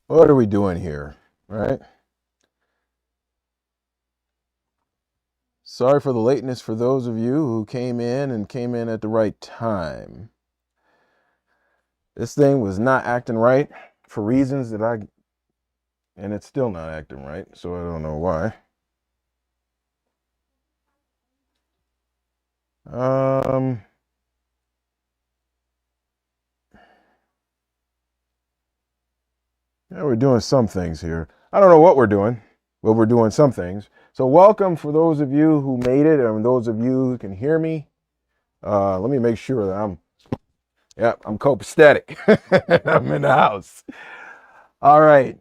What are we doing here, right? Sorry for the lateness for those of you who came in at the right time. This thing was not acting right for reasons and it's still not acting right, so I don't know why. Um, yeah, we're doing some things here. I don't know what we're doing, but we're doing some things. So welcome for those of you who made it and those of you who can hear me. Let me make sure that I'm copacetic. I'm in the house. All right.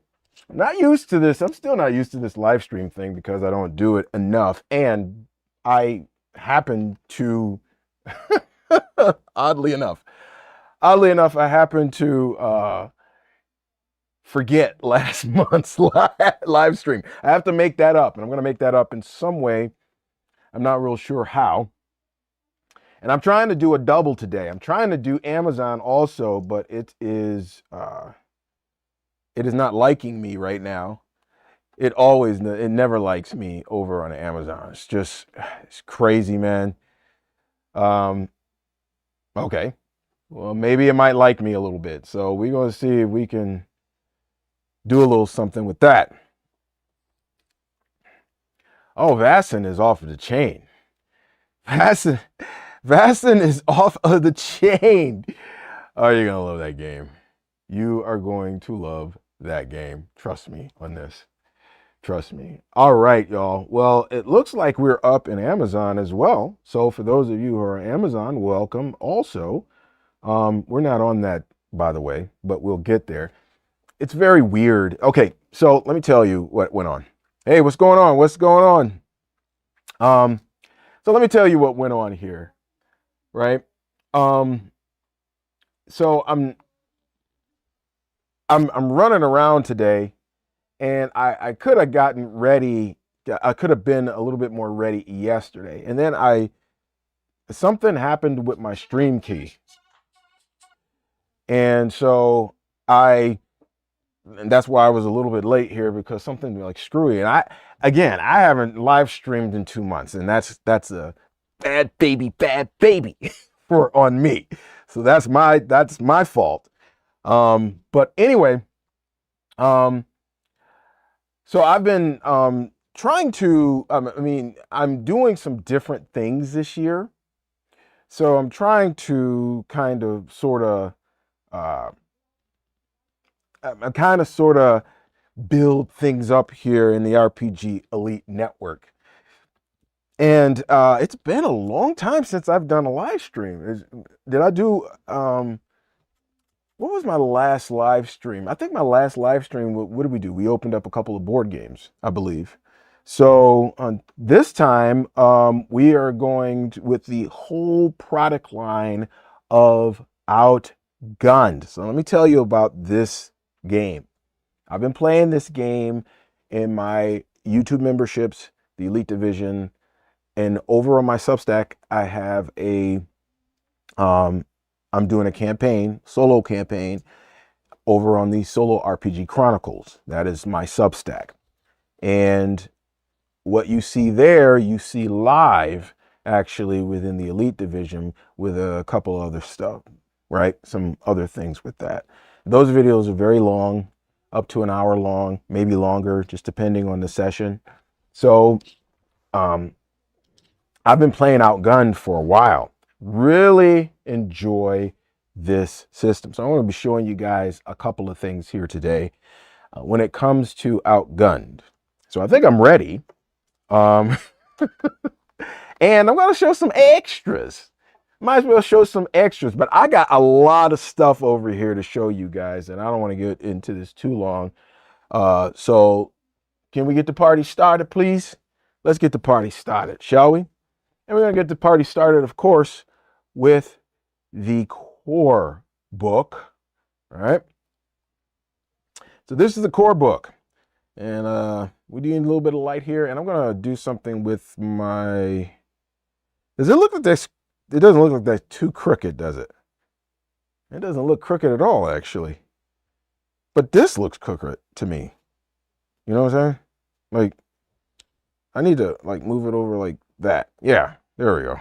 I'm not used to this. I'm still not used to this live stream thing because I don't do it enough. And I happen to, oddly enough, I happen to forget last month's live stream. I have to make that up, and I'm going to make that up in some way. I'm not real sure how. And I'm trying to do a double today. I'm trying to do Amazon also, but it is not liking me right now. It never likes me over on Amazon. It's crazy, man. Okay. Well, maybe it might like me a little bit. So we're going to see if we can do a little something with that. Oh, Vasen is off of the chain. Vasen is off of the chain. Oh, you're going to love that game. You are going to love that game. Trust me on this. Trust me. All right, y'all. Well, it looks like we're up in Amazon as well. So for those of you who are Amazon, welcome also. We're not on that, by the way, but we'll get there. It's very weird. Okay, so let me tell you what went on. Hey, what's going on? What's going on? So let me tell you what went on here, right? So I'm running around today, and I could have gotten ready. I could have been a little bit more ready yesterday, and then something happened with my stream key, and so and that's why I was a little bit late here because something like screwy. And I haven't live streamed in 2 months, and that's a bad baby for on me. So that's my fault. But anyway, so I've been trying to. I'm doing some different things this year. So I'm trying to kind of sort of. I'm kind of sort of build things up here in the RPG Elite Network. And it's been a long time since I've done a live stream. Did I do, what was my last live stream? I think my last live stream, what did we do? We opened up a couple of board games, I believe. So this time, we are going with the whole product line of Outgunned. So let me tell you about this game. I've been playing this game in my YouTube memberships, the Elite Division, and over on my Substack, I have I'm doing a campaign, solo campaign, over on the Solo RPG Chronicles. That is my Substack. And what you see there, you see live, actually, within the Elite Division with a couple other stuff, right? Some other things with that. Those videos are very long, up to an hour long, maybe longer, just depending on the session. So I've been playing Outgunned for a while. Really enjoy this system. So I'm going to be showing you guys a couple of things here today when it comes to Outgunned. So I think I'm ready. And I'm going to show some extras. Might as well show some extras, but I got a lot of stuff over here to show you guys, and I don't want to get into this too long. So can we get the party started, please? Let's get the party started, shall we? And we're going to get the party started, of course, with the core book. All right. So this is the core book. And we need a little bit of light here. And I'm going to do something with my... Does it look like this? It doesn't look like that's too crooked, does it? It doesn't look crooked at all, actually. But this looks crooked to me. You know what I'm saying? Like, I need to like move it over like that. Yeah, there we go.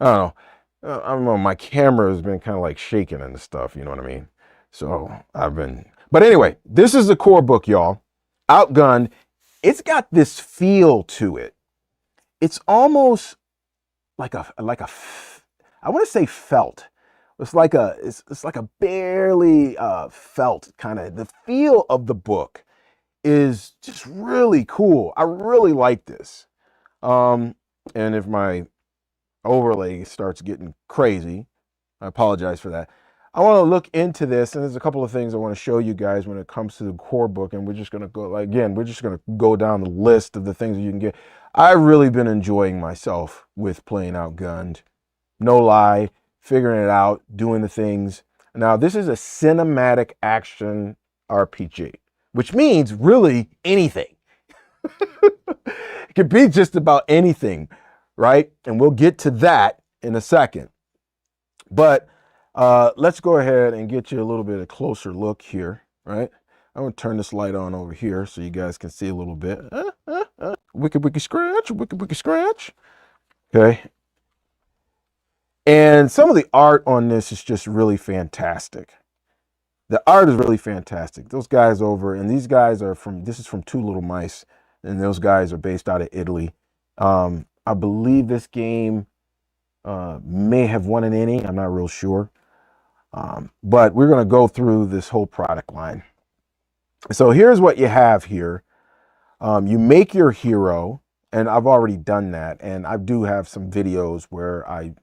I don't know. I don't know. My camera has been kind of like shaking and stuff. You know what I mean? So I've been. But anyway, this is the core book, y'all. Outgunned. It's got this feel to it. It's almost like a I want to say felt. It's like a barely felt kind of. The feel of the book is just really cool. I really like this. And if my overlay starts getting crazy, I apologize for that. I want to look into this, and there's a couple of things I want to show you guys when it comes to the core book, and we're just going to go, again, we're just going to go down the list of the things that you can get. I've really been enjoying myself with playing Outgunned. No lie, figuring it out, doing the things. Now, this is a cinematic action RPG, which means really anything. It could be just about anything, right? And we'll get to that in a second. But let's go ahead and get you a little bit of a closer look here, right? I'm going to turn this light on over here so you guys can see a little bit. Wiki scratch, wiki scratch. Okay. And some of the art on this is just really fantastic. The art is really fantastic. Those guys over, and these guys are from, this is from Two Little Mice, and those guys are based out of Italy. I believe this game may have won an Emmy. I'm not real sure. But we're going to go through this whole product line. So here's what you have here. You make your hero, and I've already done that. And I do have some videos where I,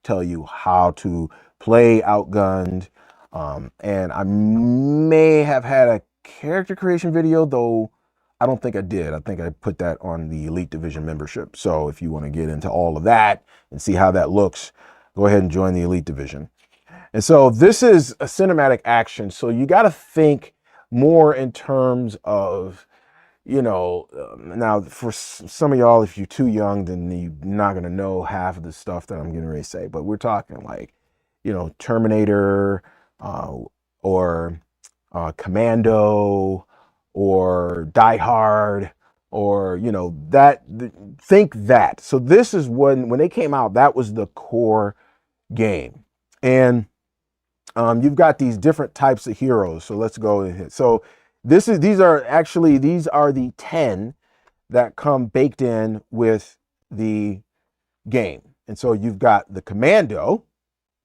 tell you how to play Outgunned. And I may have had a character creation video, though I don't think I did. I think I put that on the Elite Division membership. So if you want to get into all of that and see how that looks, go ahead and join the Elite Division. And so this is a cinematic action. So you got to think more in terms of, now for some of y'all, if you're too young, then you're not going to know half of the stuff that I'm getting ready to say. But we're talking like, Terminator or Commando or Die Hard or, think that. So this is when they came out, that was the core game. And you've got these different types of heroes. So let's go ahead. So these are the 10 that come baked in with the game. And so you've got the Commando,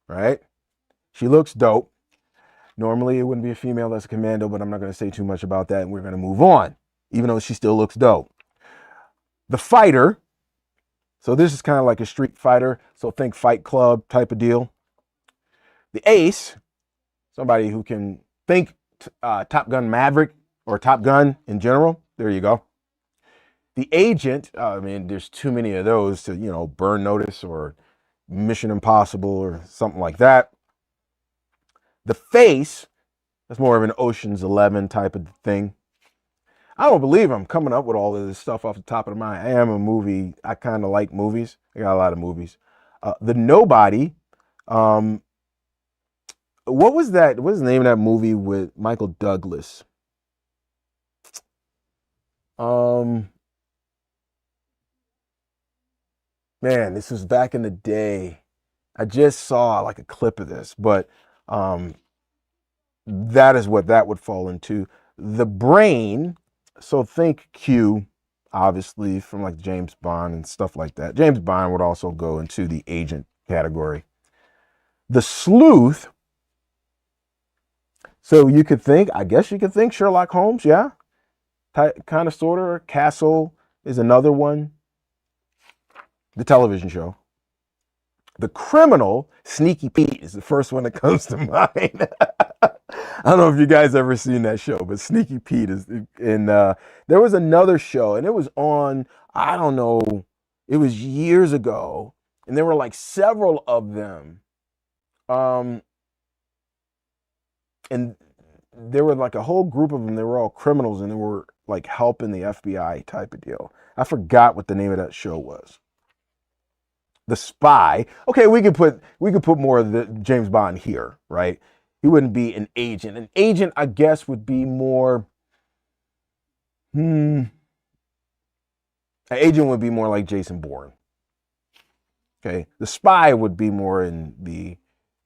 right? She looks dope. Normally it wouldn't be a female that's a Commando, but I'm not going to say too much about that. And we're going to move on, even though she still looks dope. The Fighter. So this is kind of like a Street Fighter. So think Fight Club type of deal. The Ace, somebody who can think Top Gun Maverick or Top Gun in general. There you go. The Agent, there's too many of those to, Burn Notice or Mission Impossible or something like that. The Face, that's more of an Ocean's 11 type of thing. I don't believe I'm coming up with all of this stuff off the top of my mind. I am a movie. I kind of like movies. I got a lot of movies. The Nobody. What was that? What was the name of that movie with Michael Douglas? Man, this was back in the day. I just saw like a clip of this, but that is what that would fall into. The Brain, so think Q, obviously from like James Bond and stuff like that. James Bond would also go into the agent category. The Sleuth, so you could think, I guess you could think Sherlock Holmes, yeah? Kind of, sort of. Castle is another one. The television show. The Criminal, Sneaky Pete is the first one that comes to mind. I don't know if you guys ever seen that show, but Sneaky Pete is, and there was another show, and it was on, I don't know, it was years ago, and there were like several of them. And there were like a whole group of them. They were all criminals, and they were like helping the FBI type of deal. I forgot what the name of that show was. The Spy. Okay, we could put more of the James Bond here, right? He wouldn't be an agent. An agent, I guess, would be more, an agent would be more like Jason Bourne. Okay. The spy would be more in the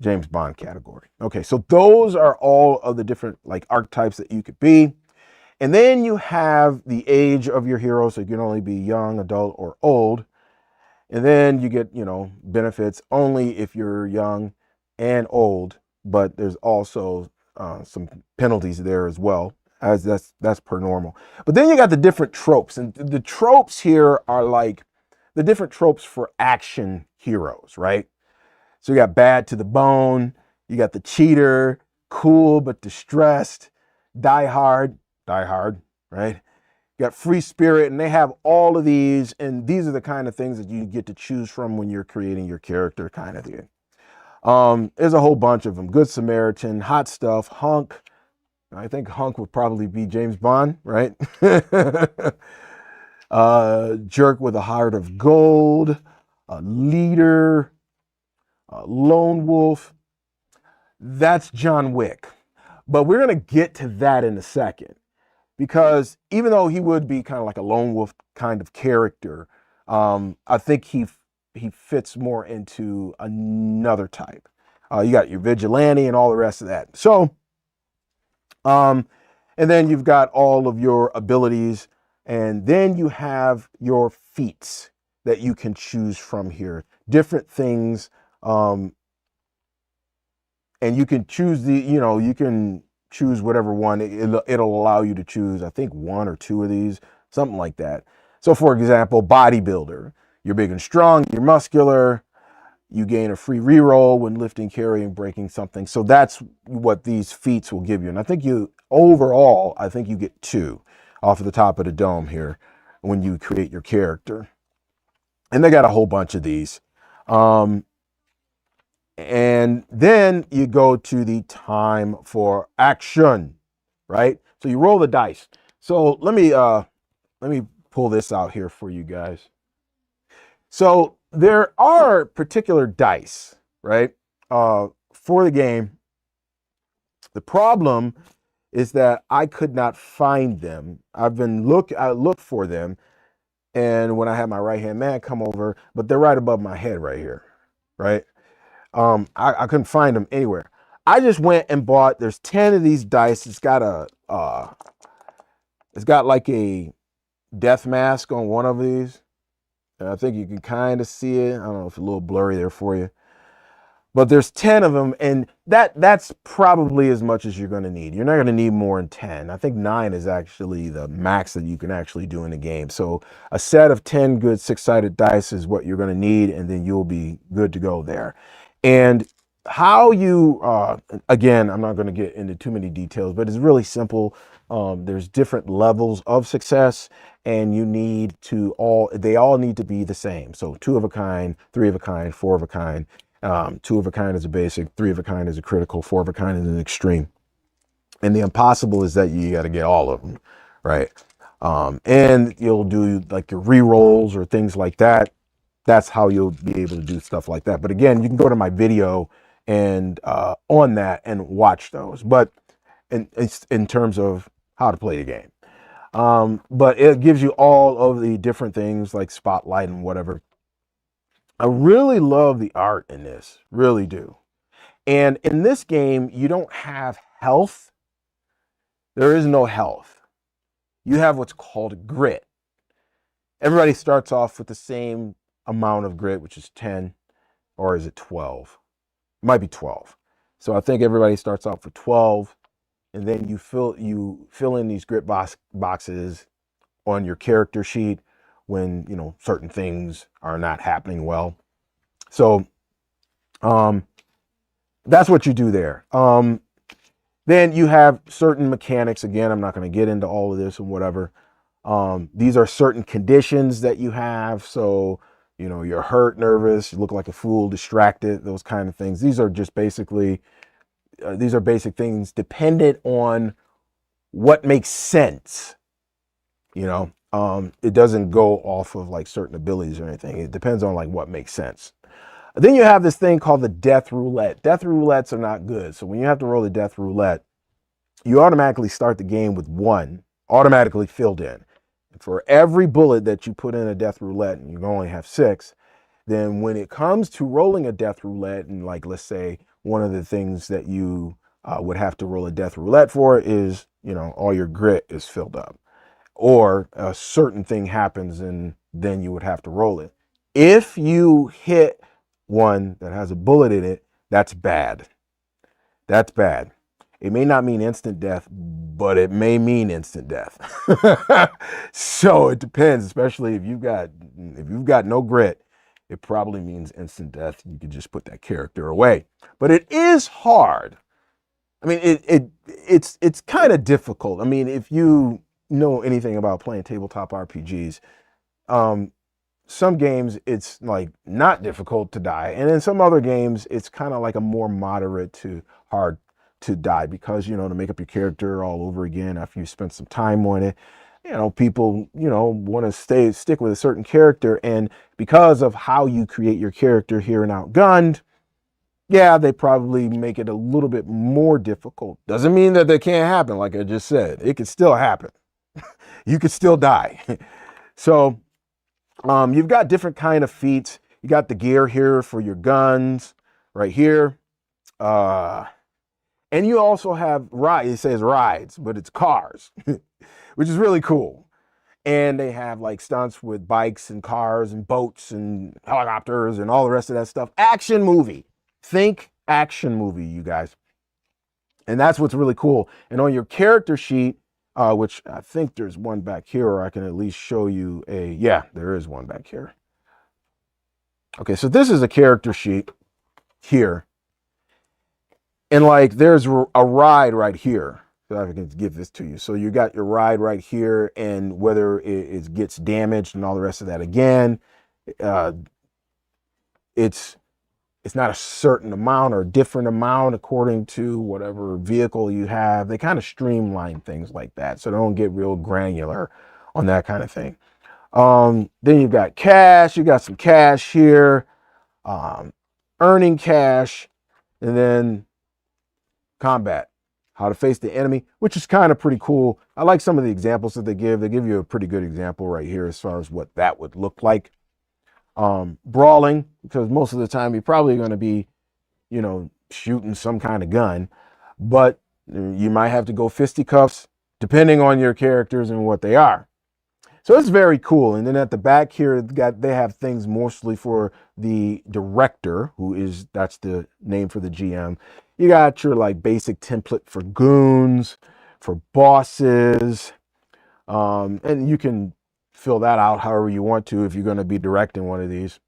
James Bond category. Okay. So those are all of the different like archetypes that you could be. And then you have the age of your hero. So you can only be young, adult, or old. And then you get, benefits only if you're young and old, but there's also some penalties there as well, as that's per normal. But then you got the different tropes, and the tropes here are like the different tropes for action heroes, right? So you got bad to the bone, you got the cheater, cool but distressed, die hard, right? You got free spirit, and they have all of these, and these are the kind of things that you get to choose from when you're creating your character kind of thing. There's a whole bunch of them. Good Samaritan, Hot Stuff, Hunk. I think Hunk would probably be James Bond, right? Jerk with a heart of gold, Leader, Lone Wolf. That's John Wick. But we're going to get to that in a second. Because even though he would be kind of like a lone wolf kind of character, I think he fits more into another type. You got your vigilante and all the rest of that. So, and then you've got all of your abilities, and then you have your feats that you can choose from here. Different things, and you can choose you can choose whatever one. It'll allow you to choose, I think, one or two of these, something like that. So for example, bodybuilder, you're big and strong, you're muscular, you gain a free reroll when lifting, carrying, breaking something. So that's what these feats will give you. And I think overall, you get 2 off of the top of the dome here when you create your character. And they got a whole bunch of these. And then you go to the time for action, right? So you roll the dice. So let me pull this out here for you guys. So there are particular dice, right, for the game. The problem is that I could not find them. I looked for them, and when I had my right-hand man come over, but they're right above my head right here, right? I couldn't find them anywhere. I just went and bought, there's 10 of these dice. It's got like a death mask on one of these. And I think you can kind of see it. I don't know if it's a little blurry there for you. But there's 10 of them, and that's probably as much as you're going to need. You're not going to need more than 10. I think 9 is actually the max that you can actually do in the game. So a set of 10 good 6-sided dice is what you're going to need, and then you'll be good to go there. And how you, again, I'm not going to get into too many details, but it's really simple. There's different levels of success, and they all need to be the same. So 2 of a kind, 3 of a kind, 4 of a kind. 2 of a kind is a basic, 3 of a kind is a critical, 4 of a kind is an extreme. And the impossible is that you got to get all of them, right? And you'll do like your re-rolls or things like that. That's how you'll be able to do stuff like that. But again, you can go to my video and on that and watch those. But in terms of how to play the game, but it gives you all of the different things like spotlight and whatever. I really love the art in this, really do. And in this game, you don't have health. There is no health. You have what's called grit. Everybody starts off with the same amount of grit, which is 10, or is it 12? It might be 12. So I think everybody starts off with 12, and then you fill in these grit boxes on your character sheet when certain things are not happening well. So that's what you do there. Then you have certain mechanics. Again, I'm not going to get into all of this and whatever. These are certain conditions that you have. So you're hurt, nervous, you look like a fool, distracted, those kind of things. These are just basically these are basic things dependent on what makes sense. It doesn't go off of like certain abilities or anything. It depends on like what makes sense. Then you have this thing called the death roulette. Death roulettes are not good. So when you have to roll the death roulette, you automatically start the game with 1 automatically filled in. For every bullet that you put in a death roulette, and you only have 6, then when it comes to rolling a death roulette, and like, let's say one of the things that you would have to roll a death roulette for is, all your grit is filled up, or a certain thing happens and then you would have to roll it. If you hit one that has a bullet in it, that's bad. That's bad. It may not mean instant death, but it may mean instant death. So it depends, especially if you've got no grit, it probably means instant death. You can just put that character away. But it is hard. I mean, it's kind of difficult. I mean, if you know anything about playing tabletop RPGs, some games it's like not difficult to die, and in some other games it's kind of like a more moderate to hard to die, because to make up your character all over again after you spent some time on it, people want to stick with a certain character, and because of how you create your character here in Outgunned, yeah, they probably make it a little bit more difficult. Doesn't mean that they can't happen. Like I just said, it could still happen. You could still die. So you've got different kind of feats. You got the gear here for your guns right here. And you also have it says rides, but it's cars, which is really cool. And they have like stunts with bikes and cars and boats and helicopters and all the rest of that stuff. Action movie. Think action movie, you guys. And that's what's really cool. And on your character sheet, which I think there's one back here, or I can at least show you yeah, there is one back here. Okay, so this is a character sheet here. And like there's a ride right here. So I can give this to you. So you got your ride right here, and whether it gets damaged and all the rest of that, again, it's not a certain amount or a different amount according to whatever vehicle you have. They kind of streamline things like that, so don't get real granular on that kind of thing. Then you've got cash. You got some cash here, earning cash, and then combat, how to face the enemy, which is kind of pretty cool. I like some of the examples that they give. They give you a pretty good example right here as far as what that would look like. Brawling, because most of the time you're probably going to be, shooting some kind of gun, but you might have to go fisticuffs depending on your characters and what they are. So it's very cool. And then at the back here, they have things mostly for the director, that's the name for the GM. You got your like basic template for goons, for bosses, and you can fill that out however you want to if you're going to be directing one of these.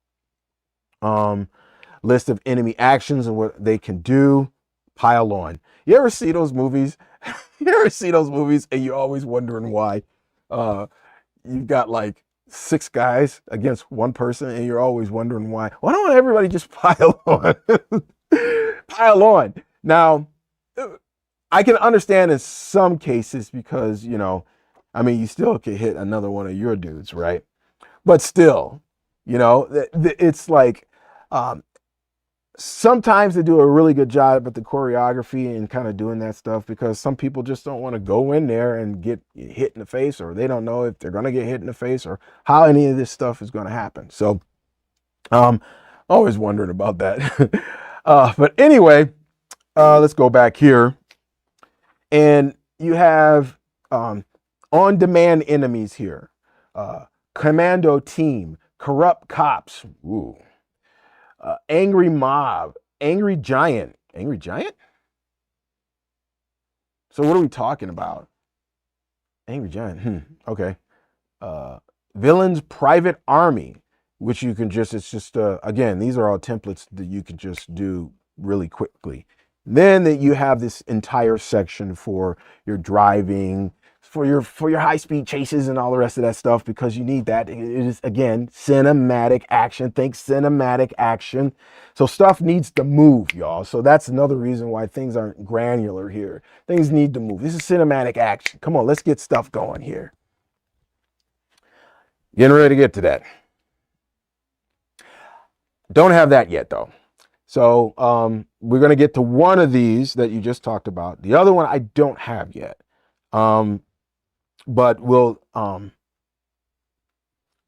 List of enemy actions and what they can do. Pile on. You ever see those movies? You ever see those movies and you're always wondering why you've got like 6 guys against one person, and you're always wondering why don't everybody just pile on? Pile on. Now, I can understand in some cases because, you still could hit another one of your dudes, right? But still, it's like sometimes they do a really good job at the choreography and kind of doing that stuff, because some people just don't want to go in there and get hit in the face, or they don't know if they're going to get hit in the face or how any of this stuff is going to happen. So always wondering about that. But anyway, let's go back here. And you have on-demand enemies here. Commando team, corrupt cops, angry mob, angry giant. Angry giant? So what are we talking about? Angry giant, okay. Villains private army, which you can just, it's just, again, these are all templates that you can just do really quickly. Then that you have this entire section for your driving, for your high-speed chases and all the rest of that stuff, because you need that. It is, again, cinematic action. Think cinematic action. So stuff needs to move, y'all. So that's another reason why things aren't granular here. Things need to move. This is cinematic action. Come on, let's get stuff going here. Getting ready to get to that. Don't have that yet though. So we're going to get to one of these that you just talked about. The other one I don't have yet. But we'll,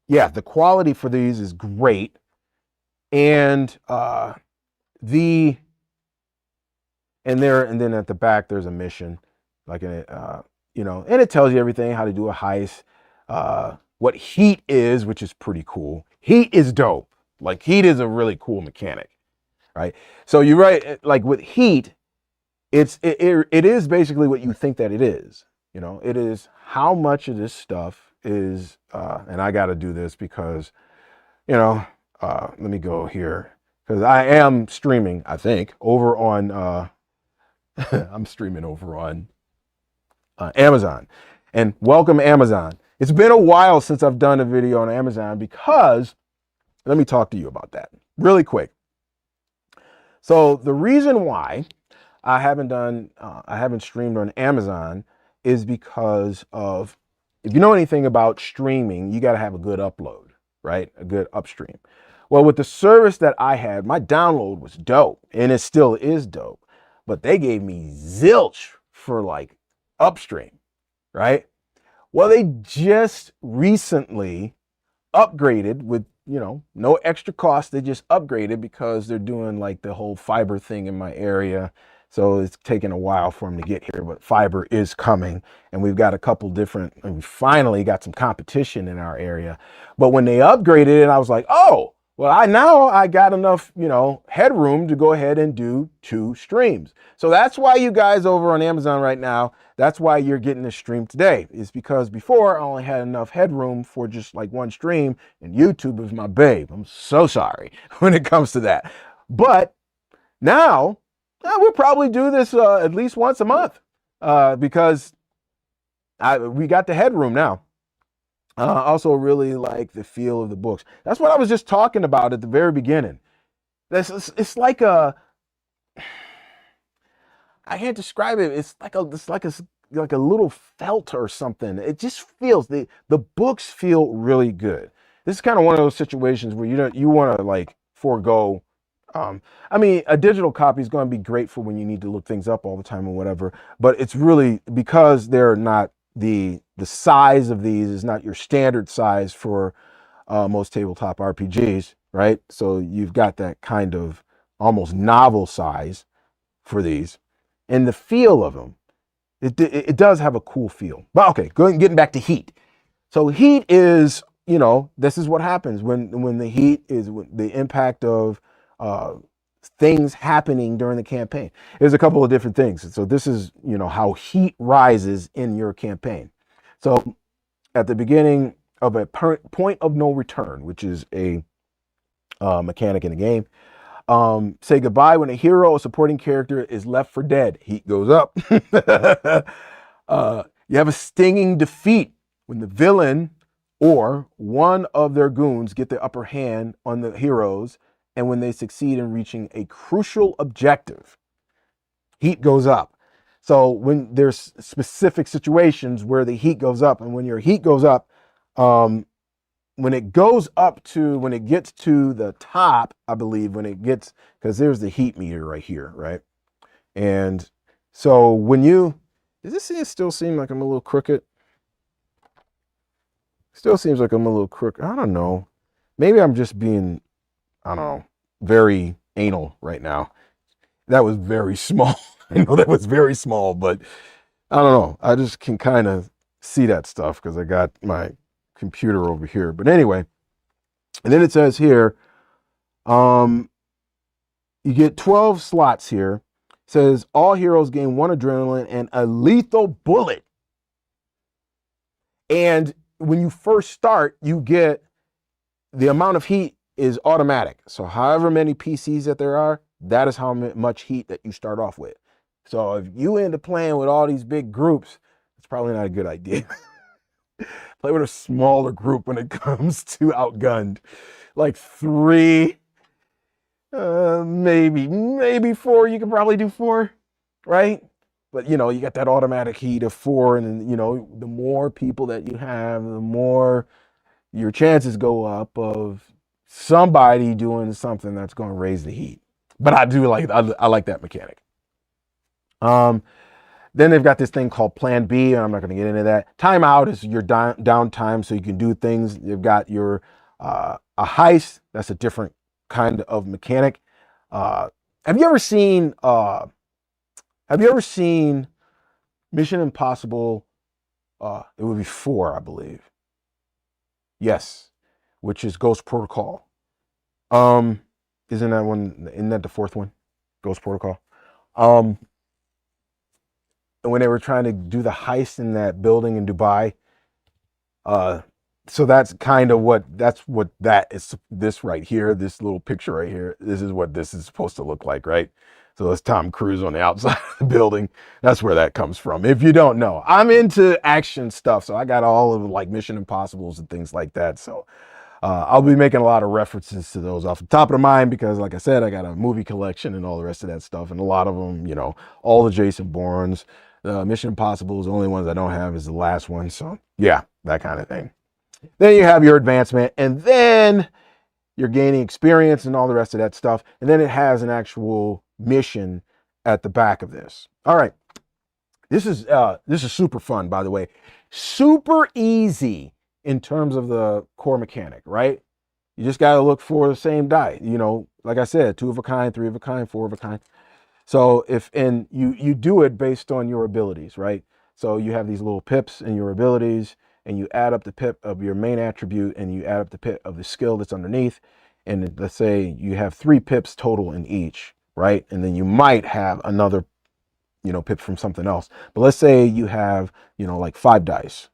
yeah, the quality for these is great. And and then at the back, there's a mission, like, you know, and it tells you everything, how to do a heist, what heat is, which is pretty cool. Heat is dope. Like, heat is a really cool mechanic, right? So you're right. Like with heat, it is basically what you think that it is. You know, it is how much of this stuff is, and I got to do this because, you know, let me go here because I am streaming, I think, over on, I'm streaming over on Amazon. And welcome Amazon. It's been a while since I've done a video on Amazon because, let me talk to you about that really quick. So the reason why I haven't streamed on Amazon is because of, if you know anything about streaming, you got to have a good upload, right? A good upstream. Well, with the service that I had, my download was dope and it still is dope, but they gave me zilch for like upstream, right? Well, they just recently upgraded with, you know, no extra cost. They just upgraded because they're doing like the whole fiber thing in my area. So it's taken a while for them to get here, but fiber is coming. And we've got a couple different, and we finally got some competition in our area. But when they upgraded it, I was like, oh, well, I got enough, you know, headroom to go ahead and do 2 streams. So that's why you guys over on Amazon right now, that's why you're getting this stream today, is because before I only had enough headroom for just like 1 stream, and YouTube is my babe. I'm so sorry when it comes to that. But now we'll probably do this at least once a month because we got the headroom now. I also really like the feel of the books. That's what I was just talking about at the very beginning. It's like a, I can't describe it. It's like a little felt or something. It just feels, the books feel really good. This is kind of one of those situations where you want to like forego. I mean, a digital copy is going to be great for when you need to look things up all the time or whatever. But it's really because they're not, the size of these is not your standard size for most tabletop RPGs, right? So you've got that kind of almost novel size for these, and the feel of them, it does have a cool feel. But okay, getting back to heat. So heat is, you know, this is what happens when the heat is the impact of things happening during the campaign. There's a couple of different things. So this is, you know, how heat rises in your campaign. So at the beginning of a point of no return, which is a mechanic in the game, say goodbye when a hero or supporting character is left for dead. Heat goes up. You have a stinging defeat when the villain or one of their goons get the upper hand on the heroes, and when they succeed in reaching a crucial objective. Heat goes up. So when there's specific situations where the heat goes up, and when your heat goes up, when it gets to the top, I believe, because there's the heat meter right here, right? And so does this still seem like I'm a little crooked? Still seems like I'm a little crooked. I don't know. Maybe I'm just being, I don't know, very anal right now. That was very small. I know that was very small, but I don't know. I just can kind of see that stuff because I got my computer over here. But anyway, and then it says here, you get 12 slots here. It says all heroes gain 1 adrenaline and a lethal bullet. And when you first start, you get the amount of heat is automatic. So however many PCs that there are, that is how much heat that you start off with. So if you end up playing with all these big groups, it's probably not a good idea. Play with a smaller group when it comes to Outgunned. Like 3, maybe 4. You could probably do 4, right? But, you know, you got that automatic heat of 4, and, you know, the more people that you have, the more your chances go up of somebody doing something that's going to raise the heat. But I do like, I like that mechanic. Then they've got this thing called Plan B, and I'm not going to get into that. Timeout is your downtime, so you can do things. You've got your a heist. That's a different kind of mechanic. Have you ever seen Mission Impossible? It would be 4, I believe. Yes, which is Ghost Protocol. Isn't that one? Isn't that the 4th one? Ghost Protocol. When they were trying to do the heist in that building in Dubai. So that's kind of what that is. This right here, this little picture right here, this is what this is supposed to look like, right? So it's Tom Cruise on the outside of the building. That's where that comes from. If you don't know, I'm into action stuff, so I got all of like Mission Impossibles and things like that. So I'll be making a lot of references to those off the top of the mind because, like I said, I got a movie collection and all the rest of that stuff, and a lot of them, you know, all the Jason Bournes. Mission Impossible is the only ones I don't have is the last one. So yeah, that kind of thing. Then you have your advancement, and then you're gaining experience and all the rest of that stuff. And then it has an actual mission at the back of this. All right. This is super fun, by the way. Super easy in terms of the core mechanic, right? You just got to look for the same die. You know, like I said, 2 of a kind, 3 of a kind, 4 of a kind. So you do it based on your abilities, right? So you have these little pips in your abilities, and you add up the pip of your main attribute, and you add up the pip of the skill that's underneath. And let's say you have 3 pips total in each, right? And then you might have another, you know, pip from something else. But let's say you have, you know, like 5 dice,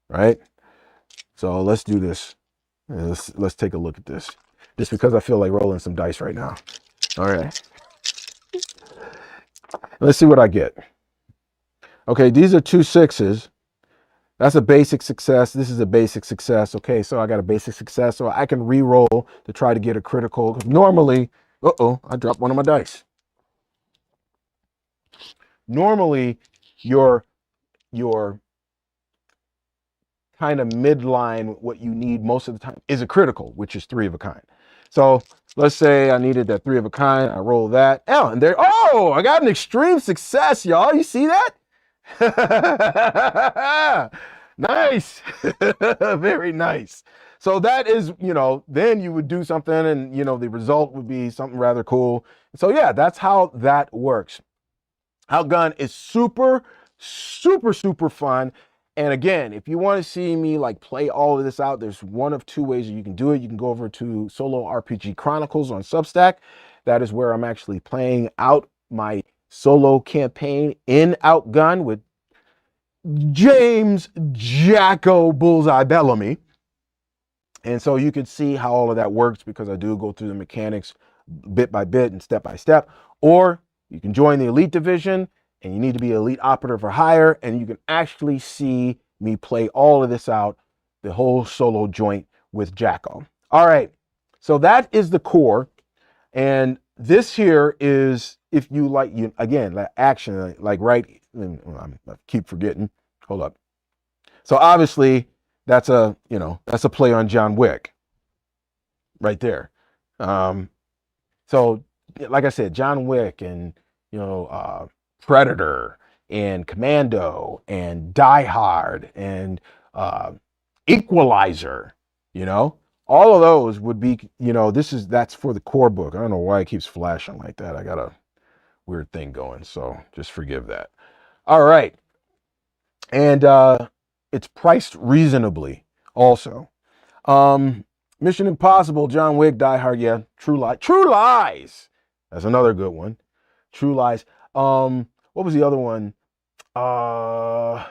right? So let's do this. Let's take a look at this. Just because I feel like rolling some dice right now. All right. Let's see what I get. Okay, these are 2 6s. That's a basic success. This is a basic success. Okay, so I got a basic success. So I can re-roll to try to get a critical. Normally, I dropped one of my dice. Normally, your kind of midline, what you need most of the time is a critical, which is 3 of a kind. So let's say I needed that 3 of a kind. I roll that. Oh, and there. Oh, I got an extreme success, y'all. You see that? Nice. Very nice. So that is, you know, then you would do something and, you know, the result would be something rather cool. So yeah, that's how that works. Outgunned is super, super, super fun. And again, if you want to see me like play all of this out, there's one of 2 ways that you can do it. You can go over to Solo RPG Chronicles on Substack. That is where I'm actually playing out my solo campaign in Outgunned with James Jacko Bullseye Bellamy. And so you can see how all of that works because I do go through the mechanics bit by bit and step by step. Or you can join the Elite Division and you need to be Elite Operative or higher, and you can actually see me play all of this out, the whole solo joint with Jacko. All right, so that is the core. And this here is, if you like, again, like action, like right, I keep forgetting. Hold up. So obviously that's a play on John Wick right there. So like I said, John Wick and, you know, Predator and Commando and Die Hard and Equalizer, you know, all of those would be, you know, that's for the core book. I don't know why it keeps flashing like that. I got a weird thing going, so just forgive that. All right. And it's priced reasonably also. Mission Impossible, John Wick, Die Hard, yeah, True Lies. That's another good one. True Lies. What was the other one? What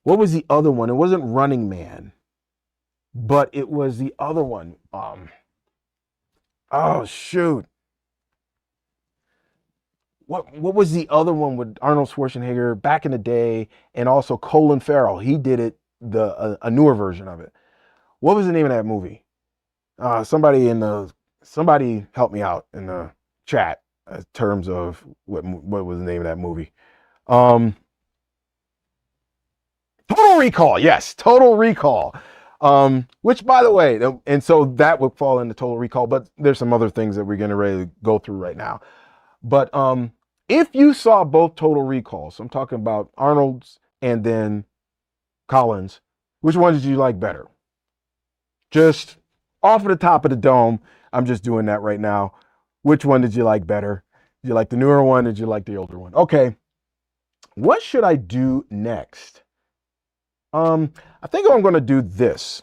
was the other one? It wasn't Running Man, but it was the other one. Oh shoot. What was the other one with Arnold Schwarzenegger back in the day, and also Colin Farrell? He did it, a newer version of it. What was the name of that movie? Somebody help me out in the chat in terms of what was the name of that movie. Total Recall. Yes, Total Recall. Which, by the way, and so that would fall into Total Recall, but there's some other things that we're going to really go through right now. But if you saw both Total Recalls, so I'm talking about Arnold's and then Collins, which one did you like better? Just off of the top of the dome, I'm just doing that right now. Which one did you like better? Did you like the newer one? Did you like the older one? Okay. What should I do next? I think I'm going to do this.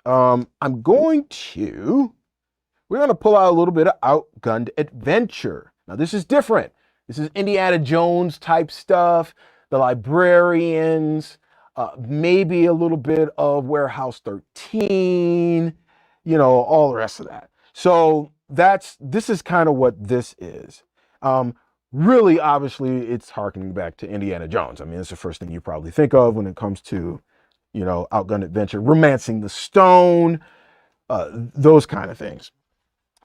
We're going to pull out a little bit of Outgunned Adventure. Now, this is different. This is Indiana Jones type stuff, the librarians, maybe a little bit of Warehouse 13, all the rest of that. So this is kind of what this is. Really, obviously, it's harkening back to Indiana Jones. I mean, it's the first thing you probably think of when it comes to, Outgunned Adventure, Romancing the Stone, those kind of things.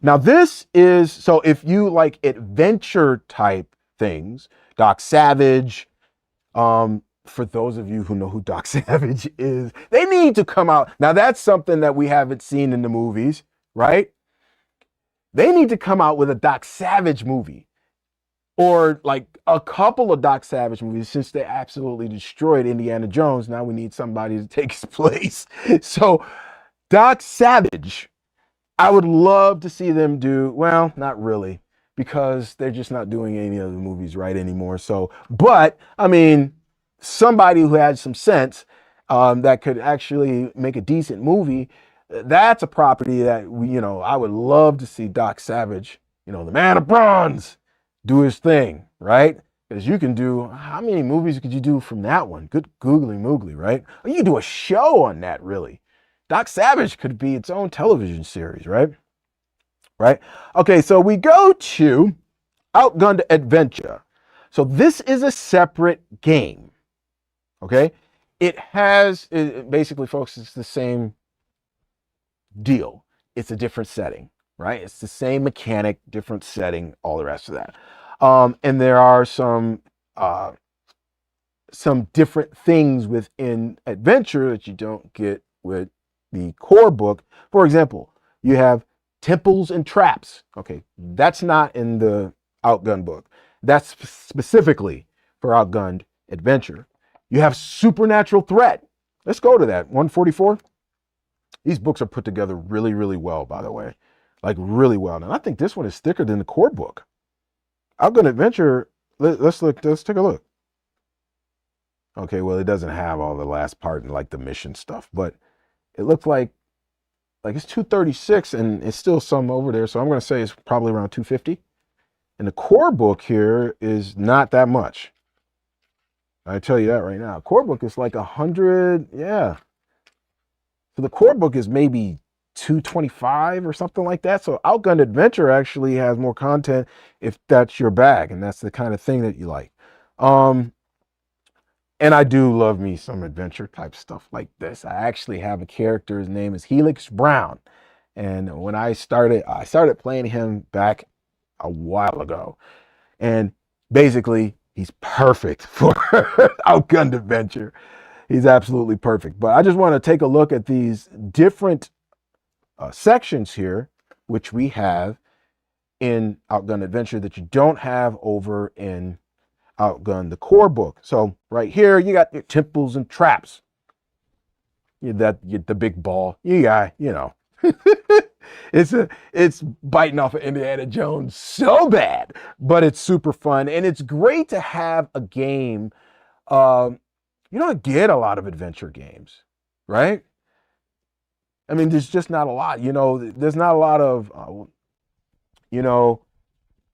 Now, this is, so if you like adventure type things, Doc Savage, for those of you who know who Doc Savage is, they need to come out. Now, that's something that we haven't seen in the movies, right? They need to come out with a Doc Savage movie. Or like a couple of Doc Savage movies, since they absolutely destroyed Indiana Jones. Now we need somebody to take his place. So Doc Savage, I would love to see them do, well, not really, because they're just not doing any of the movies right anymore. So, but I mean, somebody who had some sense that could actually make a decent movie, that's a property that I would love to see Doc Savage, the Man of Bronze, do his thing, right? Because you can do, how many movies could you do from that one? Good googly moogly, right? Or you can do a show on that, really. Doc Savage could be its own television series, right? Right? Okay, so we go to Outgunned Adventure. So this is a separate game, okay? Basically, folks, it's the same deal. It's a different setting, right? It's the same mechanic, different setting, all the rest of that. And there are some different things within Adventure that you don't get with the core book. For example, you have temples and traps. Okay, that's not in the Outgunned book. That's specifically for Outgunned Adventure. You have supernatural threat. Let's go to that, 144. These books are put together really, really well, by the way. Like really well. And I think this one is thicker than the core book. Outgunned Adventure, let's take a look. Okay, well, it doesn't have all the last part and like the mission stuff, but it looks like it's 236 and it's still some over there. So I'm going to say it's probably around 250. And the core book here is not that much. I tell you that right now. Core book is like 100. Yeah. So the core book is maybe 225 or something like that. So Outgunned Adventure actually has more content if that's your bag and that's the kind of thing that you like. And I do love me some adventure type stuff like this. I actually have a character. His name is Helix Brown. And when I started playing him back a while ago. And basically, he's perfect for Outgunned Adventure. He's absolutely perfect. But I just want to take a look at these different sections here, which we have in Outgunned Adventure that you don't have over in Outgunned, the core book. So right here, you got your temples and traps. You get the big ball. You got, it's biting off of Indiana Jones so bad, but it's super fun. And it's great to have a game. You don't get a lot of adventure games, right? I mean, there's just not a lot, there's not a lot of,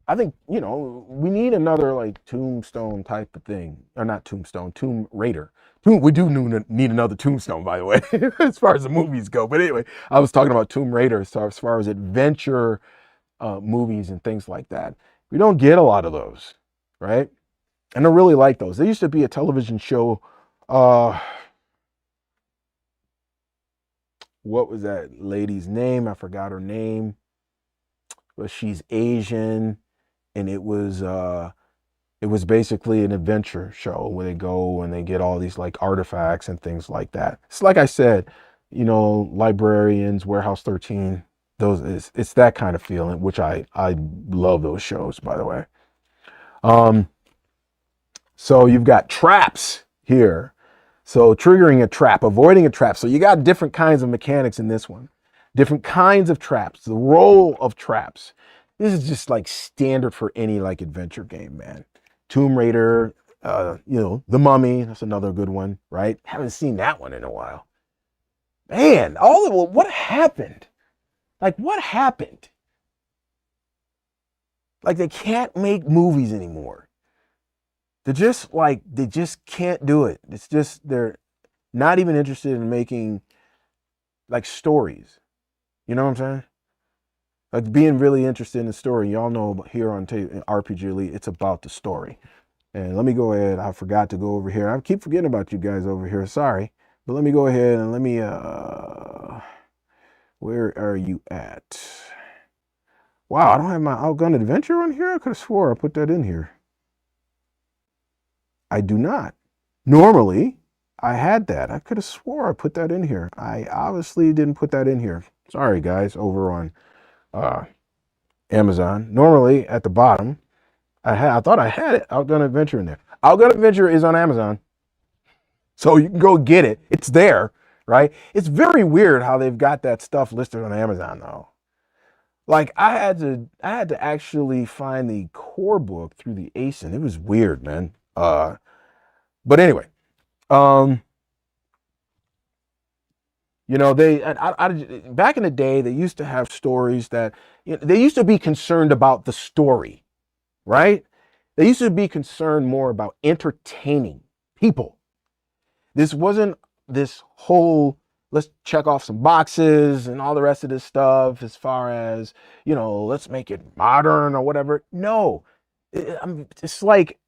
I think, we need another like Tombstone type of thing, or not Tombstone, Tomb Raider. We do need another Tombstone, by the way, as far as the movies go. But anyway, I was talking about Tomb Raider, so as far as adventure movies and things like that. We don't get a lot of those, right? And I really like those. There used to be a television show. What was that lady's name? I forgot her name. But she's Asian, and it was basically an adventure show where they go and they get all these like artifacts and things like that. It's like I said, you know, Librarians, Warehouse 13. It's that kind of feeling, which I love those shows, by the way. So you've got traps here. So triggering a trap, avoiding a trap. So you got different kinds of mechanics in this one. Different kinds of traps, the role of traps. This is just like standard for any like adventure game, man. Tomb Raider, you know, The Mummy, that's another good one, right? Haven't seen that one in a while. Man, what happened? Like, what happened? Like, they can't make movies anymore. They just can't do it. It's just, they're not even interested in making like stories. You know what I'm saying? Like being really interested in the story. Y'all know here on RPG Elite, it's about the story. And let me go ahead. I forgot to go over here. I keep forgetting about you guys over here. Sorry. But let me go ahead and let me, where are you at? Wow, I don't have my Outgunned Adventure on here? I could have swore I put that in here. I do not. Normally, I had that. I could have swore I put that in here. I obviously didn't put that in here. Sorry, guys, over on Amazon. Normally, at the bottom, I thought I had it, Outgunned Adventure in there. Outgunned Adventure is on Amazon. So you can go get it. It's there, right? It's very weird how they've got that stuff listed on Amazon, though. Like I had to actually find the core book through the ASIN. It was weird, man. But anyway, you know, back in the day, they used to have stories that, you know, they used to be concerned about the story, right? They used to be concerned more about entertaining people. This wasn't this whole, let's check off some boxes and all the rest of this stuff as far as, you know, let's make it modern or whatever. No, it's like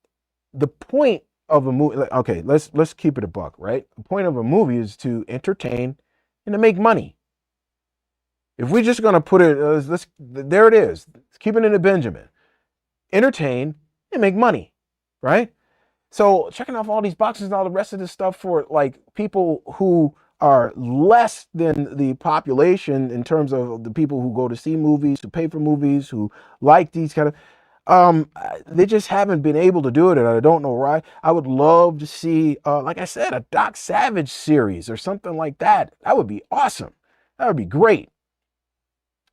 the point of a movie. Okay, let's keep it a buck, right? The point of a movie is to entertain and to make money. If we're just going to put it, there it is. Let's keep it in a Benjamin. Entertain and make money, right? So checking off all these boxes and all the rest of this stuff for like people who are less than the population in terms of the people who go to see movies, who pay for movies, who like these kind of, they just haven't been able to do it, and I don't know why. I would love to see, like I said, a Doc Savage series or something like that. That would be awesome. That would be great.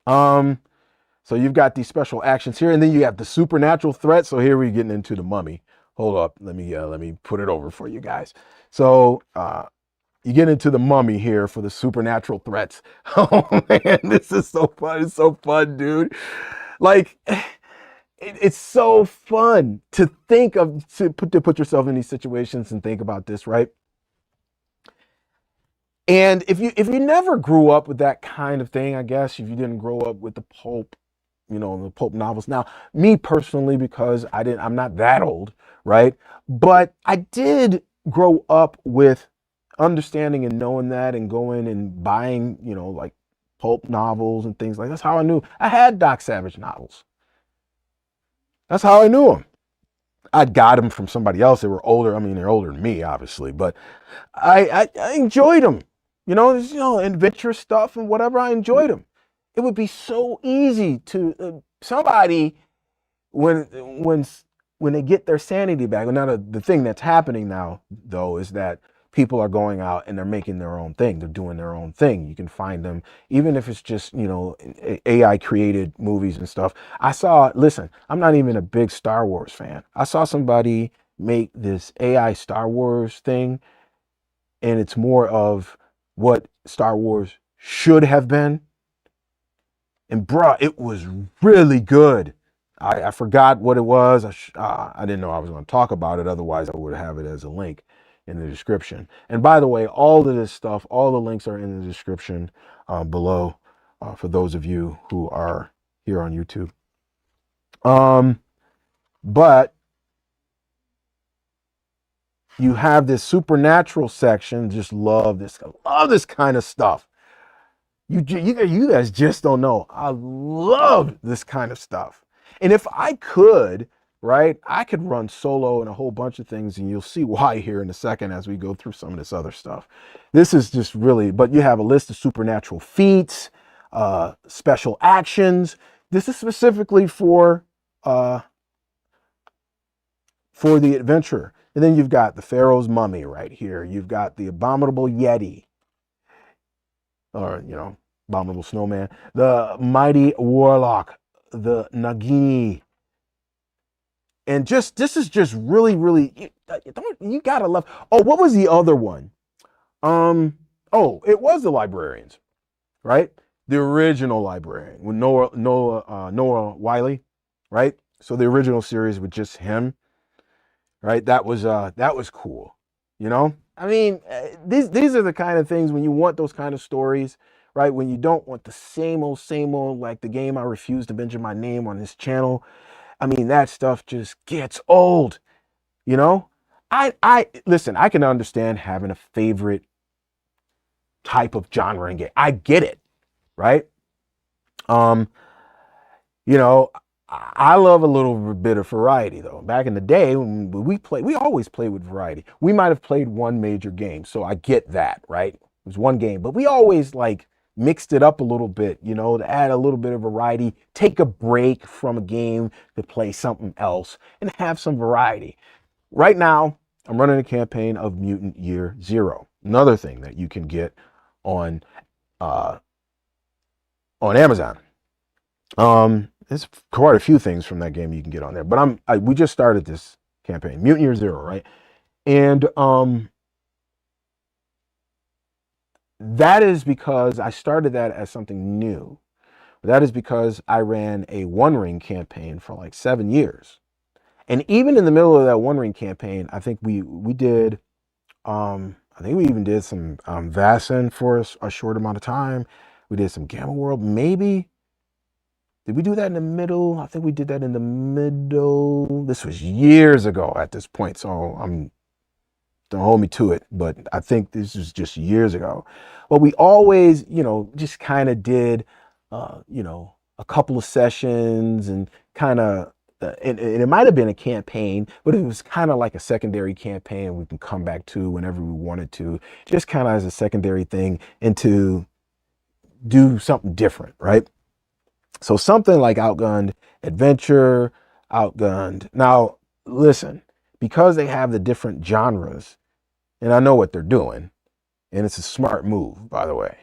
So you've got these special actions here, and then you have the supernatural threat. So here we're getting into the Mummy. Hold up, let me put it over for you guys. So you get into the Mummy here for the supernatural threats. Oh man, this is so fun. It's so fun, dude. Like, it's so fun to think of, to put yourself in these situations and think about this, right? And if you never grew up with that kind of thing, I guess, if you didn't grow up with the pulp, you know, the pulp novels. Now, me personally, because I'm not that old, right? But I did grow up with understanding and knowing that and going and buying, you know, like pulp novels and things like that. That's how I knew. I had Doc Savage novels. That's how I knew them. I got them from somebody else. They were older. I mean, they're older than me, obviously, but I enjoyed them. You know, adventure stuff and whatever. I enjoyed them. It would be so easy to somebody when they get their sanity back. Now, the thing that's happening now, though, is that people are going out and they're making their own thing. They're doing their own thing. You can find them, even if it's just, you know, AI created movies and stuff. Listen, I'm not even a big Star Wars fan. I saw somebody make this AI Star Wars thing, and it's more of what Star Wars should have been. And bruh, it was really good. I forgot what it was. I didn't know I was going to talk about it. Otherwise, I would have it as a link in the description. And by the way, all of this stuff, all the links are in the description below for those of you who are here on YouTube. But you have this supernatural section. Just love this kind of stuff. You guys just don't know. I love this kind of stuff. And if I could right? I could run solo and a whole bunch of things, and you'll see why here in a second as we go through some of this other stuff. This is just really, but you have a list of supernatural feats, special actions. This is specifically for the adventurer. And then you've got the Pharaoh's mummy right here. You've got the abominable Yeti, or, abominable snowman, the mighty warlock, the Nagini. And this is just really, really, you gotta love. Oh, what was the other one? It was the librarians, right? The original librarian with Noah Wiley, right? So the original series with just him, right? That was cool. I mean, these are the kind of things when you want those kind of stories, right? When you don't want the same old, like the game I refuse to mention my name on this channel. I mean, that stuff just gets old, you know? I listen, I can understand having a favorite type of genre in game. I get it, right? Um, I love a little bit of variety though. Back in the day when we always played with variety. We might have played one major game, so I get that, right? It was one game, but we always like mixed it up a little bit, to add a little bit of variety, take a break from a game to play something else and have some variety. Right now, I'm running a campaign of Mutant Year Zero. Another thing that you can get on Amazon. There's quite a few things from that game you can get on there, but we just started this campaign, Mutant Year Zero, right? And that is because I started that as something new. That is because I ran a One Ring campaign for like 7 years. And even in the middle of that One Ring campaign, I think we did, I think we even did some Vaesen for a short amount of time. We did some Gamma World, maybe. Did we do that in the middle? I think we did that in the middle. This was years ago at this point, so don't hold me to it, but I think this was just years ago. But we always, just kind of did, a couple of sessions and kind of, and it might have been a campaign, but it was kind of like a secondary campaign we can come back to whenever we wanted to, just kind of as a secondary thing and to do something different, right? So something like Outgunned Adventure, Outgunned. Now, listen, because they have the different genres, and I know what they're doing, and it's a smart move, by the way,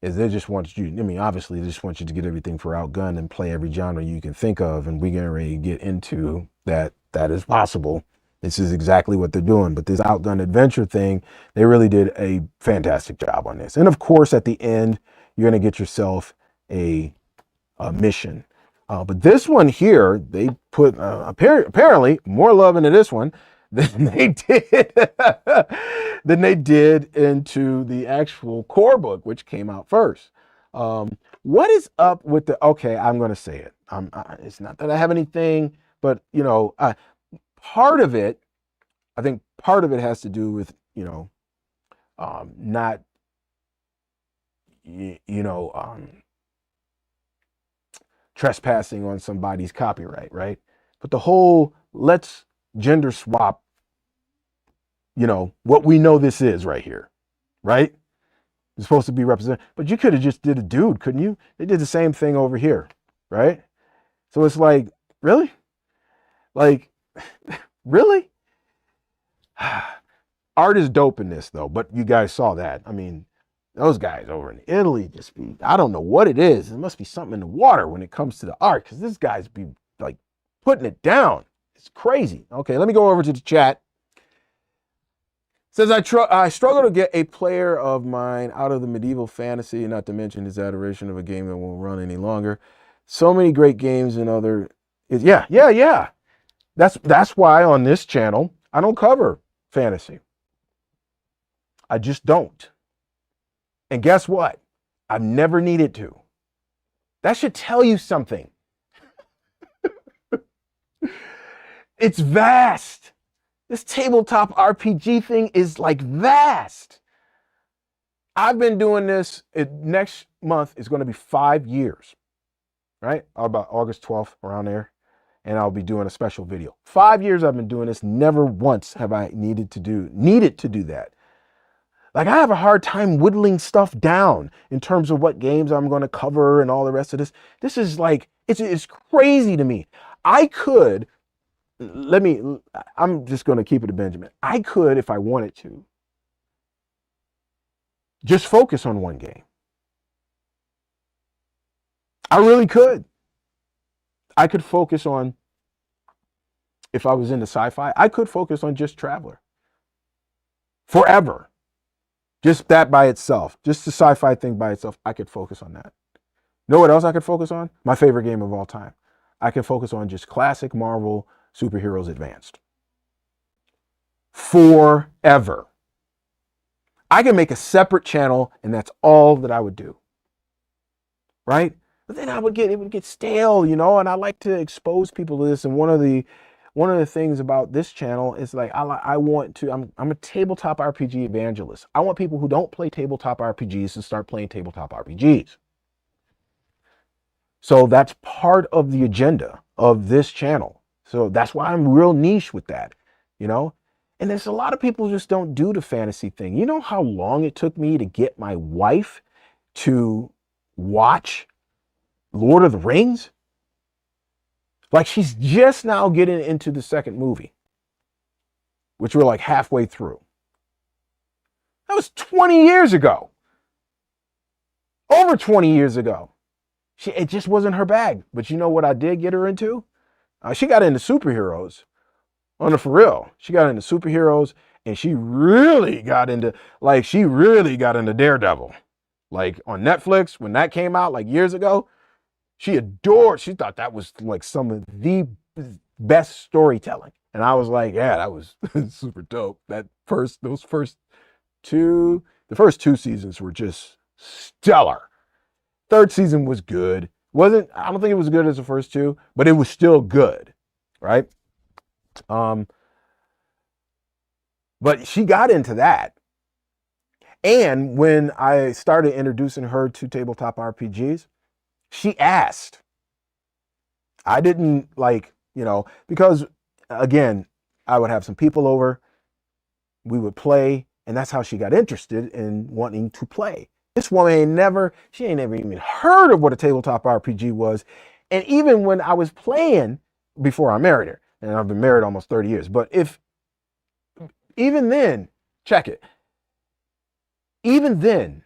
is they just want you, obviously they just want you to get everything for Outgunned and play every genre you can think of, and we're getting ready to get into that is possible. This is exactly what they're doing. But this Outgunned Adventure thing, they really did a fantastic job on this. And of course, at the end, you're going to get yourself a mission. But this one here, they put apparently more love into this one than they did into the actual core book, which came out first. What is up with okay, I'm going to say it. It's not that I have anything, but part of it, I think part of it has to do with, not, trespassing on somebody's copyright, right? But the whole let's gender swap, what we know this is right here, right? It's supposed to be represented, but you could have just did a dude, couldn't you? They did the same thing over here, right? So it's like, really? Like, really? Art is dope in this though, but you guys saw that. I mean, those guys over in Italy just be, I don't know what it is. There must be something in the water when it comes to the art, because this guy's be like putting it down. It's crazy. Okay, let me go over to the chat. Says, I struggle to get a player of mine out of the medieval fantasy, not to mention his adoration of a game that won't run any longer. So many great games and other, yeah. That's why on this channel, I don't cover fantasy. I just don't. And guess what? I've never needed to. That should tell you something. It's vast. This tabletop RPG thing is like vast. I've been doing this, next month is going to be 5 years, right? About August 12th, around there. and I'll be doing a special video. 5 years I've been doing this. Never once have I needed to do that. Like, I have a hard time whittling stuff down in terms of what games I'm going to cover and all the rest of this. This is like, it's crazy to me. I'm just going to keep it to Benjamin. I could, if I wanted to, just focus on one game. I really could. I could focus on, if I was into sci-fi, I could focus on just Traveler. Forever. Just that by itself. Just the sci-fi thing by itself, I could focus on that. Know what else I could focus on? My favorite game of all time. I could focus on just classic Marvel Superheroes Advanced. Forever. I can make a separate channel, and that's all that I would do. Right? But then it would get stale, you know, and I like to expose people to this. And one of the things about this channel is, like, I'm a tabletop RPG evangelist. I want people who don't play tabletop RPGs to start playing tabletop RPGs. So that's part of the agenda of this channel. So that's why I'm real niche with that, you know. And there's a lot of people who just don't do the fantasy thing. You know how long it took me to get my wife to watch Lord of the Rings? Like, she's just now getting into the second movie, which we're like halfway through. That was 20 years ago. Over 20 years ago. It just wasn't her bag. But you know what I did get her into? She got into superheroes. For real. She got into superheroes, and she really got into Daredevil. Like, on Netflix, when that came out like years ago, she thought that was like some of the best storytelling. And I was like, yeah, that was super dope. The first two seasons were just stellar. Third season was good. I don't think it was as good as the first two, but it was still good, right? But she got into that. And when I started introducing her to tabletop RPGs, she asked. I didn't, because, again, I would have some people over, we would play, and that's how she got interested in wanting to play. This woman ain't never even heard of what a tabletop RPG was. And even when I was playing, before I married her, and I've been married almost 30 years, but even then, check it. Even then,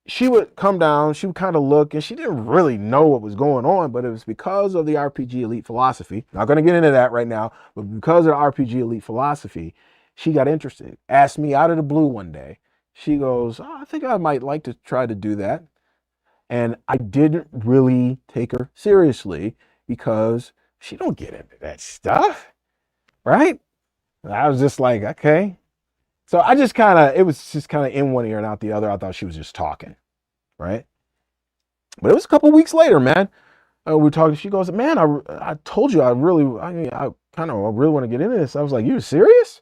she would come down, she would kind of look, and she didn't really know what was going on, but it was because of the RPG elite philosophy. Not going to get into that right now, but because of the RPG elite philosophy, she got interested. Asked me out of the blue one day. She goes, I think I might like to try to do that. And I didn't really take her seriously because she don't get into that stuff, right? And I was just like, okay. So it was just kind of in one ear and out the other. I thought she was just talking, right? But it was a couple weeks later, man. We were talking. She goes, man, I told you I really want to get into this. I was like, you serious?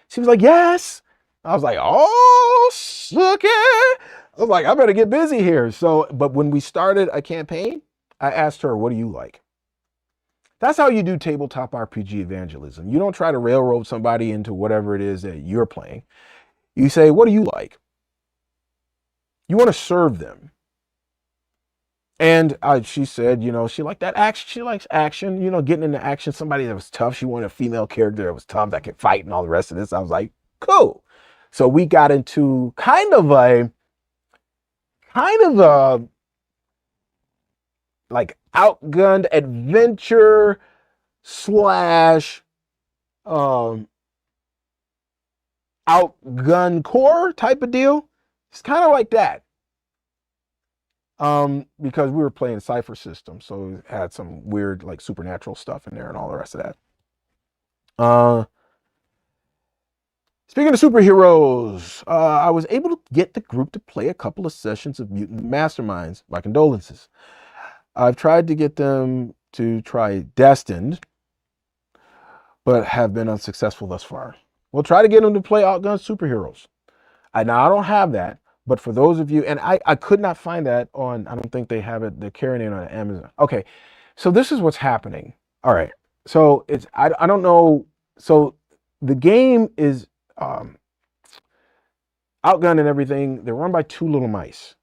She was like, yes. I was like, oh, okay. I was like, I better get busy here. So, but when we started a campaign, I asked her, what do you like? That's how you do tabletop RPG evangelism. You don't try to railroad somebody into whatever it is that you're playing. You say, what do you like? You want to serve them. And she said, she liked that action. She likes action, getting into action. Somebody that was tough. She wanted a female character that was tough, that could fight and all the rest of this. I was like, cool. So we got into kind of a like Outgunned adventure / Outgunned core type of deal. It's kind of like that. Because we were playing Cypher System, so it had some weird like supernatural stuff in there and all the rest of that. Speaking of superheroes, I was able to get the group to play a couple of sessions of Mutant Masterminds. My condolences. I've tried to get them to try Destined, but have been unsuccessful thus far. We'll try to get them to play Outgunned Superheroes. Now I don't have that, but for those of you, and I could not find that on, I don't think they have it, they're carrying it on Amazon. Okay, So this is what's happening. All right. So it's I don't know. So the game is Outgunned and everything. They're run by Two Little Mice.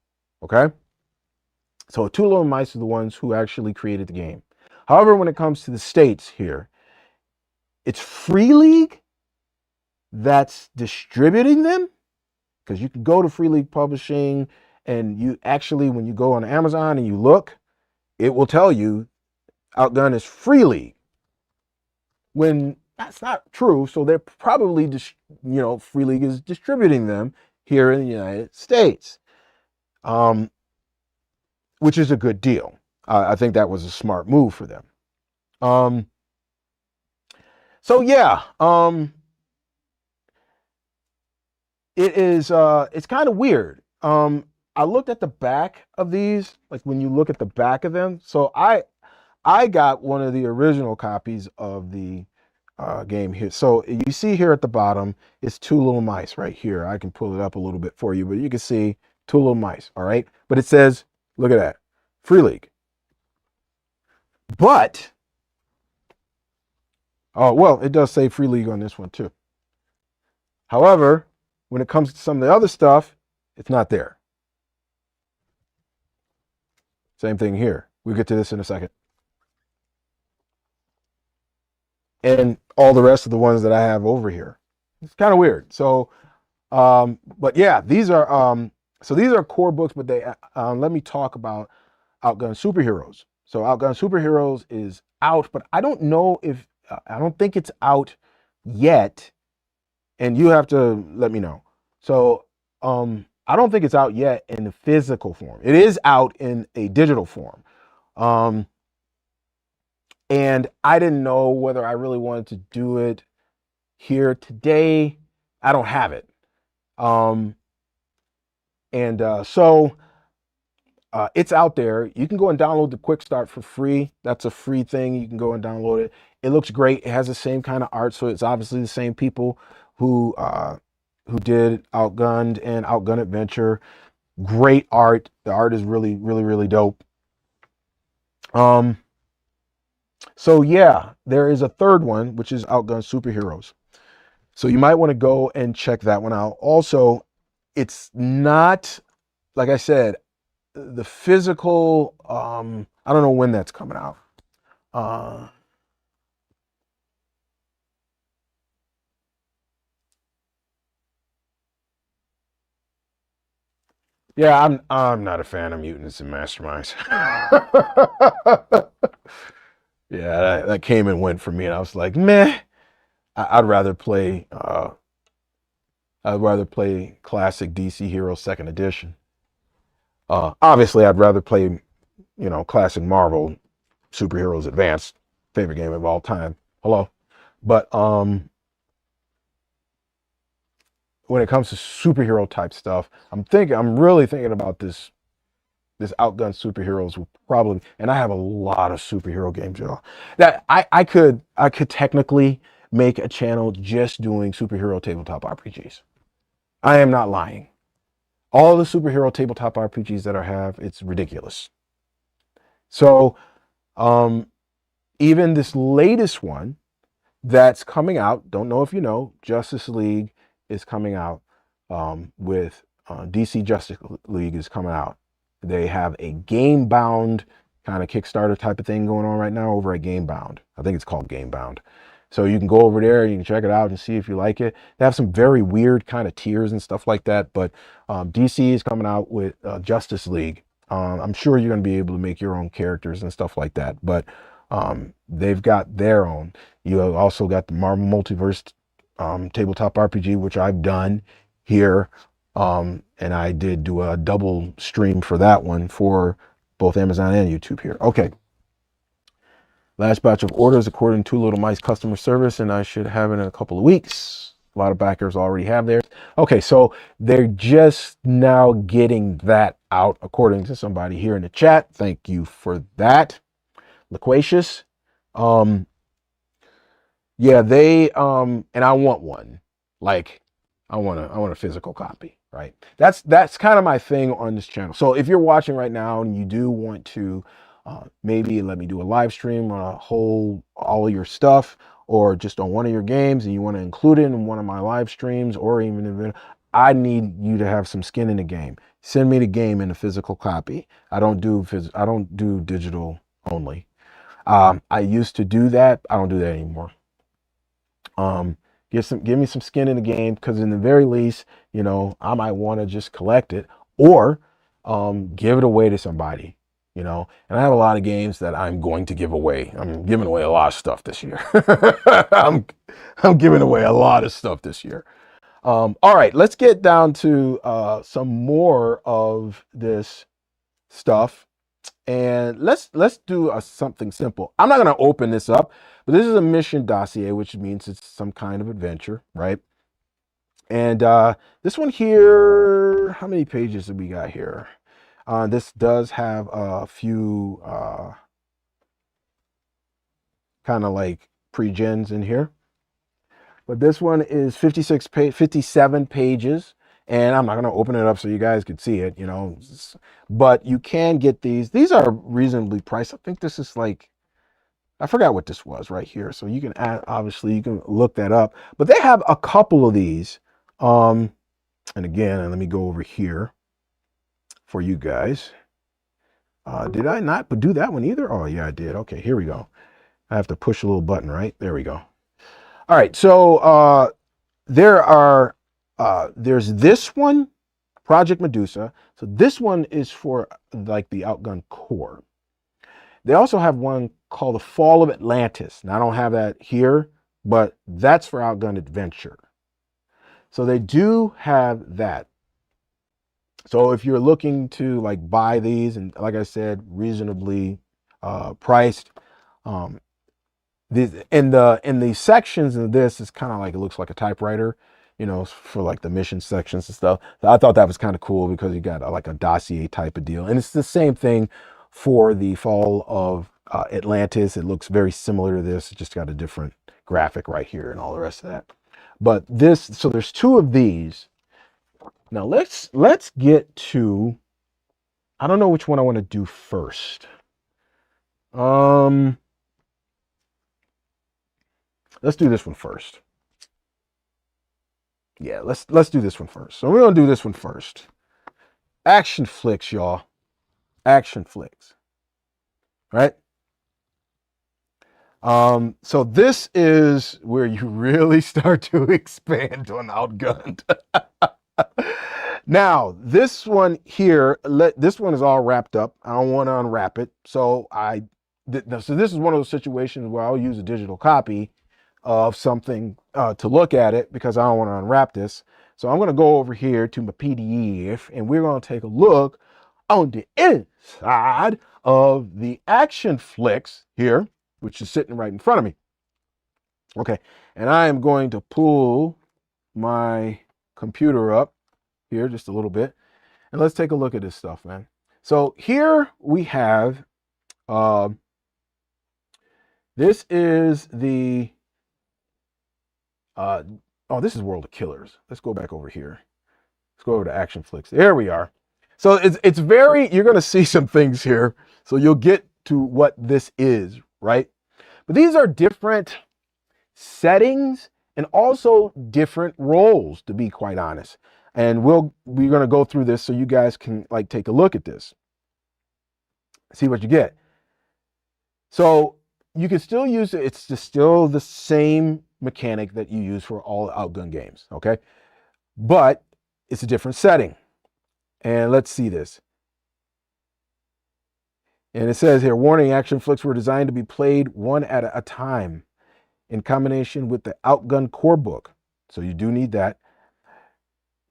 Okay. So Two Little Mice are the ones who actually created the game. However, when it comes to the States here, it's Free League that's distributing them, because you can go to Free League Publishing and you actually, when you go on Amazon and you look, it will tell you Outgunned is Free League, when that's not true. So they're probably Free League is distributing them here in the United States, which is a good deal. I think that was a smart move for them. So yeah, it is. It's kind of weird. I looked at the back of these, like when you look at the back of them. So I got one of the original copies of the game here. So you see here at the bottom, it's Two Little Mice right here. I can pull it up a little bit for you, but you can see Two Little Mice. All right, but it says, look at that, Free League. But oh well, it does say Free League on this one too. However, when it comes to some of the other stuff, it's not there. Same thing here. We'll get to this in a second. And all the rest of the ones that I have over here. It's kind of weird. So, but yeah, these are core books, but they let me talk about Outgunned Superheroes. So Outgunned Superheroes is out, but I don't know if I don't think it's out yet, and you have to let me know. So I don't think it's out yet in the physical form. It is out in a digital form. And I didn't know whether I really wanted to do it here today. I don't have it. So it's out there. You can go and download the Quick Start for free. That's a free thing. You can go and download it. It looks great. It has the same kind of art. So it's obviously the same people who did Outgunned and Outgunned Adventure. Great art. The art is really, really, really dope. So yeah, there is a third one, which is Outgunned Superheroes. So you might want to go and check that one out. Also, it's not, like I said, the physical, I don't know when that's coming out. Yeah, I'm not a fan of mutants and masterminds. Yeah, that came and went for me, and I was like, meh. I'd rather play classic DC Heroes Second Edition. Obviously, I'd rather play, classic Marvel Superheroes Advanced, favorite game of all time. Hello, but when it comes to superhero type stuff, I'm really thinking about this Outgunned Superheroes will probably, and I have a lot of superhero games, y'all. That I could technically make a channel just doing superhero tabletop RPGs. I am not lying. All the superhero tabletop RPGs that I have, it's ridiculous. So, even this latest one that's coming out, don't know if you know, Justice League is coming out with DC Justice League is coming out. They have a game-bound kind of Kickstarter type of thing going on right now over at Gamebound. I think it's called Gamebound. So you can go over there, you can check it out and see if you like it. They have some very weird kind of tiers and stuff like that, but DC is coming out with Justice League. I'm sure you're going to be able to make your own characters and stuff like that, but they've got their own. You also got the Marvel Multiverse tabletop RPG, which I've done here. And I did do a double stream for that one for both Amazon and YouTube here. Okay. Last batch of orders according to Little Mice customer service, and I should have it in a couple of weeks. A lot of backers already have theirs. Okay, so they're just now getting that out according to somebody here in the chat. Thank you for that. Loquacious. Yeah, they and I want one. Like I want a physical copy. Right, that's kind of my thing on this channel. So if you're watching right now and you do want to Maybe let me do a live stream on all of your stuff, or just on one of your games, and you want to include it in one of my live streams, or even if I need you to have some skin in the game. Send me the game in a physical copy. I don't do digital only. I used to do that. I don't do that anymore. Give me some skin in the game, because in the very least, I might want to just collect it, or give it away to somebody. And I have a lot of games that I'm going to give away. I'm giving away a lot of stuff this year. I'm giving away a lot of stuff this year. All right, let's get down to some more of this stuff. And let's do something simple. I'm not going to open this up, but this is a mission dossier, which means it's some kind of adventure, right? And this one here, how many pages do we got here? This does have a few kind of like pre-gens in here. But this one is 57 pages. And I'm not going to open it up so you guys can see it, but you can get these. These are reasonably priced. I think this is like, I forgot what this was right here. So you can obviously you can look that up, but they have a couple of these. And again, let me go over here for you guys. Did I not do that one either? Oh yeah, I did. Okay, here we go. I have to push a little button, right? There we go. All right. So, there's this one, Project Medusa. So this one is for like the Outgunned core. They also have one called The Fall of Atlantis. Now I don't have that here, but that's for Outgunned Adventure. So they do have that. So if you're looking to like buy these, and like I said, reasonably priced, in the sections of this is kind of like, it looks like a typewriter, for like the mission sections and stuff. So I thought that was kind of cool, because you got like a dossier type of deal. And it's the same thing for the Fall of Atlantis. It looks very similar to this. It just got a different graphic right here and all the rest of that. But so there's two of these. Now let's get to, I don't know which one I want to do first. Let's do this one first. Yeah, let's do this one first. So we're gonna do this one first. Action flicks, y'all. Action flicks. Right? So this is where you really start to expand on Outgunned. Now, this one here, this one is all wrapped up. I don't want to unwrap it. So so this is one of those situations where I'll use a digital copy of something to look at it, because I don't want to unwrap this. So I'm going to go over here to my PDF, and we're going to take a look on the inside of the action flicks here, which is sitting right in front of me. Okay, and I am going to pull my computer up here just a little bit, and let's take a look at this stuff, man. So here we have, this is the, this is World of Killers. Let's go back over here. Let's go over to action flicks. There we are. So it's very, you're going to see some things here. So you'll get to what this is, right? But these are different settings and also different roles, to be quite honest. And we're going to go through this so you guys can like take a look at this, see what you get. So you can still use it. It's still the same mechanic that you use for all Outgunned games, okay? But it's a different setting. And let's see this. And it says here, warning, action flicks were designed to be played one at a time in combination with the Outgunned core book. So you do need that.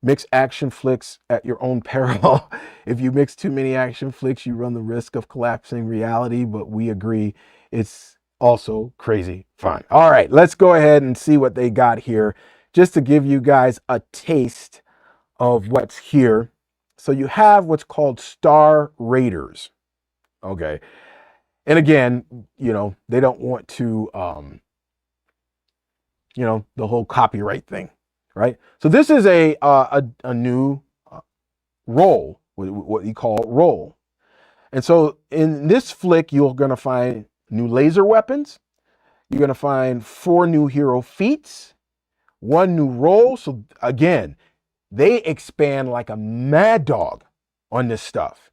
Mix action flicks at your own peril. If you mix too many action flicks, you run the risk of collapsing reality, but we agree it's also crazy fun. All right, let's go ahead and see what they got here, just to give you guys a taste of what's here. So you have what's called Star Raiders. Okay. And again, they don't want to, the whole copyright thing, right? So this is a new role, what you call role. And so in this flick, you're going to find new laser weapons. You're going to find 4 new hero feats, 1 new role. So again, they expand like a mad dog on this stuff.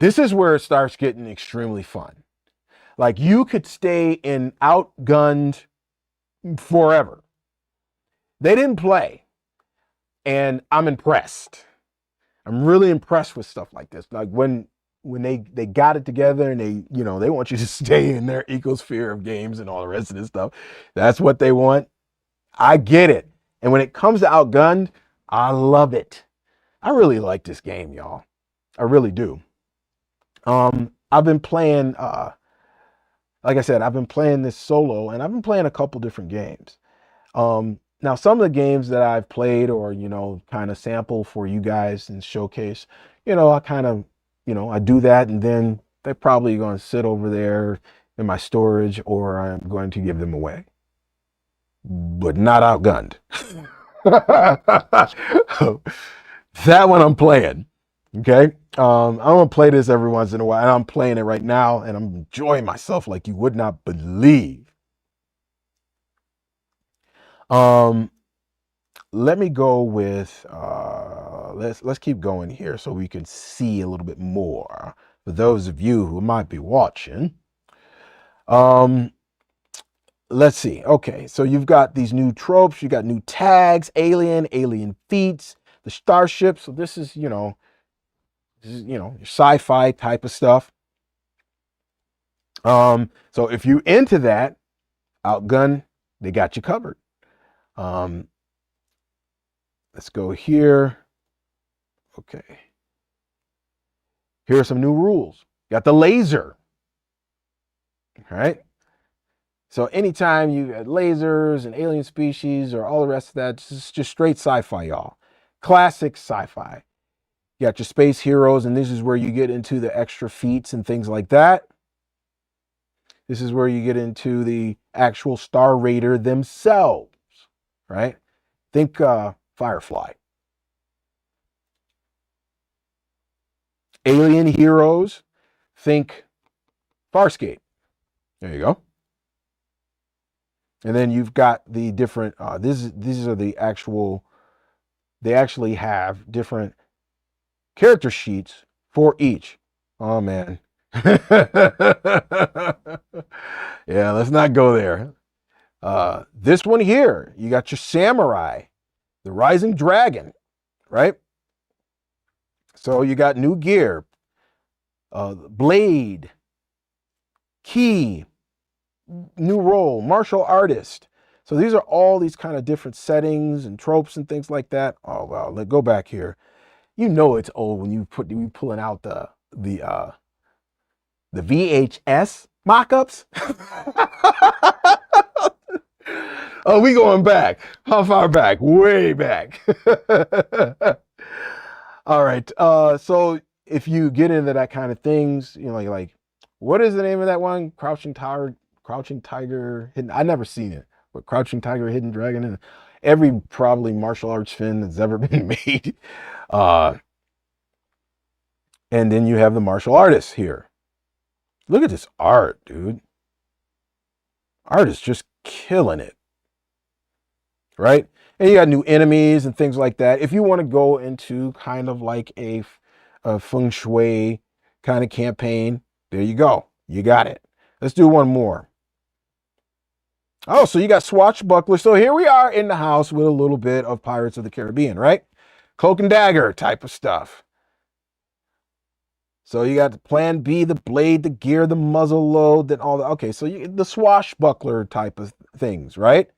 This is where it starts getting extremely fun. Like, you could stay in Outgunned forever. They didn't play, and I'm impressed. I'm really impressed with stuff like this. Like when they got it together and they want you to stay in their ecosphere of games and all the rest of this stuff. That's what they want. I get it. And when it comes to Outgunned, I love it. I really like this game, y'all. I really do. I've been playing, like I said, I've been playing this solo, and I've been playing a couple different games. Now, some of the games that I've played or, kind of sample for you guys and showcase, I kind of, I do that, and then they're probably going to sit over there in my storage, or I'm going to give them away. But not Outgunned. That one I'm playing. Okay. I'm going to play this every once in a while, and I'm playing it right now, and I'm enjoying myself like you would not believe. Let me go with, let's keep going here so we can see a little bit more for those of you who might be watching. Let's see. Okay. So you've got these new tropes, you got new tags, alien feats, the starship. So this is, your sci-fi type of stuff. So if you into that, Outgunned, they got you covered. Let's go here. Okay. Here are some new rules. Got the laser. All right. So anytime you had lasers and alien species or all the rest of that, it's just straight sci-fi, y'all. Classic sci-fi. You got your space heroes, and this is where you get into the extra feats and things like that. This is where you get into the actual Star Raider themselves, right? Think Firefly. Alien heroes, think Farscape. There you go. And then you've got the different, these are the actual, they actually have different character sheets for each. Oh, man. Yeah, let's not go there. This one here, you got your samurai, the rising dragon, right? So you got new gear, blade, key, new role, martial artist. So these are all these kind of different settings and tropes and things like that. Oh, wow. Let's go back here. It's old when you pulling out the VHS mock-ups. Oh, we going back. How far back? Way back. All right. So if you get into that kind of things, you're like, what is the name of that one? Crouching Tiger, Hidden. I've never seen it, but Crouching Tiger, Hidden Dragon, and every probably martial arts film that's ever been made. And then you have the martial artists here. Look at this art, dude. Art is just killing it. Right? And you got new enemies and things like that. If you want to go into kind of like a feng shui kind of campaign, there you go. You got it. Let's do one more. Oh, so you got Swashbuckler. So here we are in the house with a little bit of Pirates of the Caribbean, right? Cloak and dagger type of stuff. So you got the plan B, the blade, the gear, the muzzle load, then all that. Okay, so the swashbuckler type of things, right?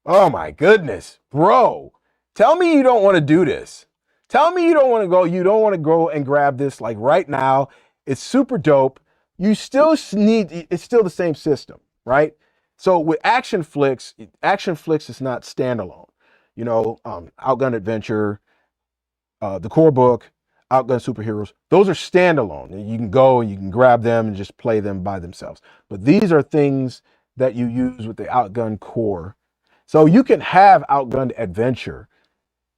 Oh my goodness, bro. Tell me you don't want to do this. Tell me you don't want to go and grab this like right now. It's super dope. You still need, it's still the same system, right? So with action flicks is not standalone. Outgunned Adventure, the core book, Outgunned Superheroes, those are standalone. And you can go and you can grab them and just play them by themselves. But these are things that you use with the Outgunned core. So you can have Outgunned Adventure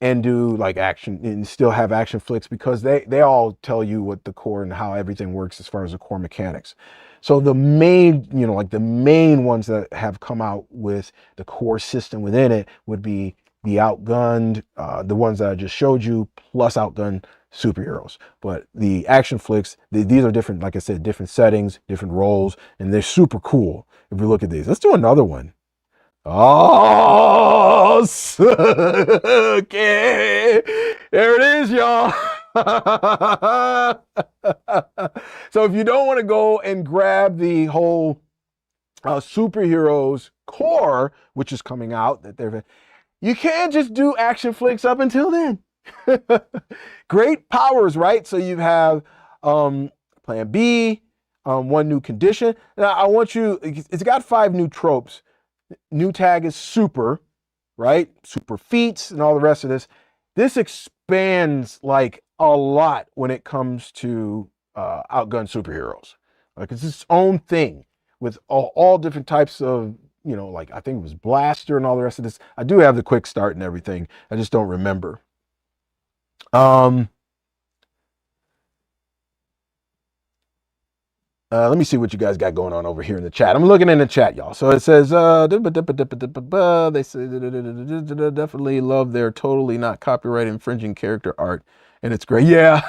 and do like action and still have action flicks, because they all tell you what the core and how everything works as far as the core mechanics. So the main, like the main ones that have come out with the core system within it would be the Outgunned, the ones that I just showed you, plus Outgunned superheroes. But the action flicks, these are different, like I said, different settings, different roles, and they're super cool. If we look at these, let's do another one. Oh, okay. There it is, y'all. So if you don't want to go and grab the whole superheroes core, which is coming out, you can't just do action flicks up until then. Great powers, right? So you have Plan B, one new condition. Now I want you, it's got 5 new tropes. New tag is super, right? Super feats and all the rest of this. This expands like a lot when it comes to outgunned superheroes. Like it's its own thing with all different types of, like I think it was blaster and all the rest of this. I do have the quick start and everything. I just don't remember. Let me see what you guys got going on over here in the chat. I'm looking in the chat, y'all. So it says, they say, definitely love their totally not copyright infringing character art. And it's great. Yeah.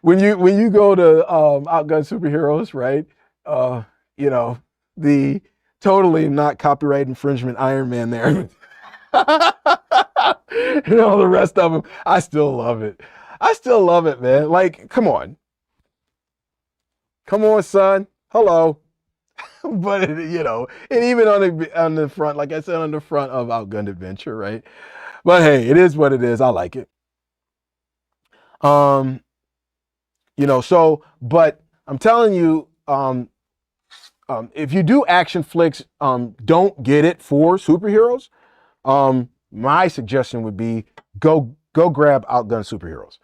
When you go to Outgunned Superheroes, right? The totally not copyright infringement Iron Man there. And all the rest of them, I still love it. I still love it, man. Like, come on. Come on, son. Hello. But, and even on the front, like I said, on the front of Outgunned Adventure, right? But hey, it is what it is. I like it. But I'm telling you, if you do action flicks, don't get it for superheroes. My suggestion would be go grab Outgunned Superheroes.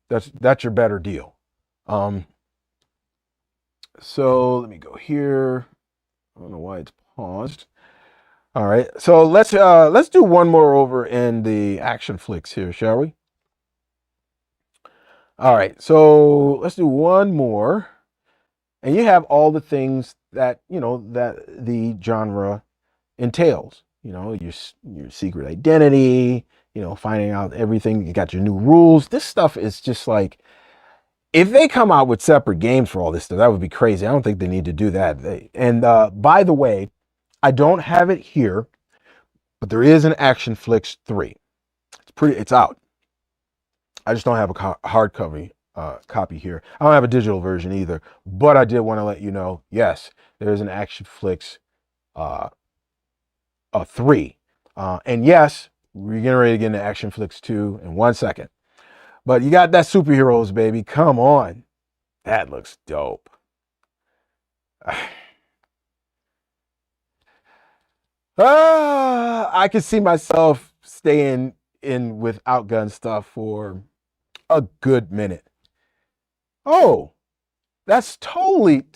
That's your better deal. So let me go here. I don't know why it's paused. All right, so let's do one more over in the action flicks here, shall we? All right, so let's do one more, and you have all the things that that the genre entails. Your secret identity, finding out everything. You got your new rules. This stuff is just like, if they come out with separate games for all this stuff, that would be crazy. I don't think they need to do that. And by the way, I don't have it here, but there is an Action Flicks 3. It's out. I just don't have a hard copy here. I don't have a digital version either, but I did want to let you know, yes, there is an Action Flicks 3. And yes, we're getting ready to get into Action Flicks 2 in 1 second. But you got that superheroes, baby. Come on. That looks dope. I can see myself staying in with Outgunned stuff for a good minute. Oh, that's totally,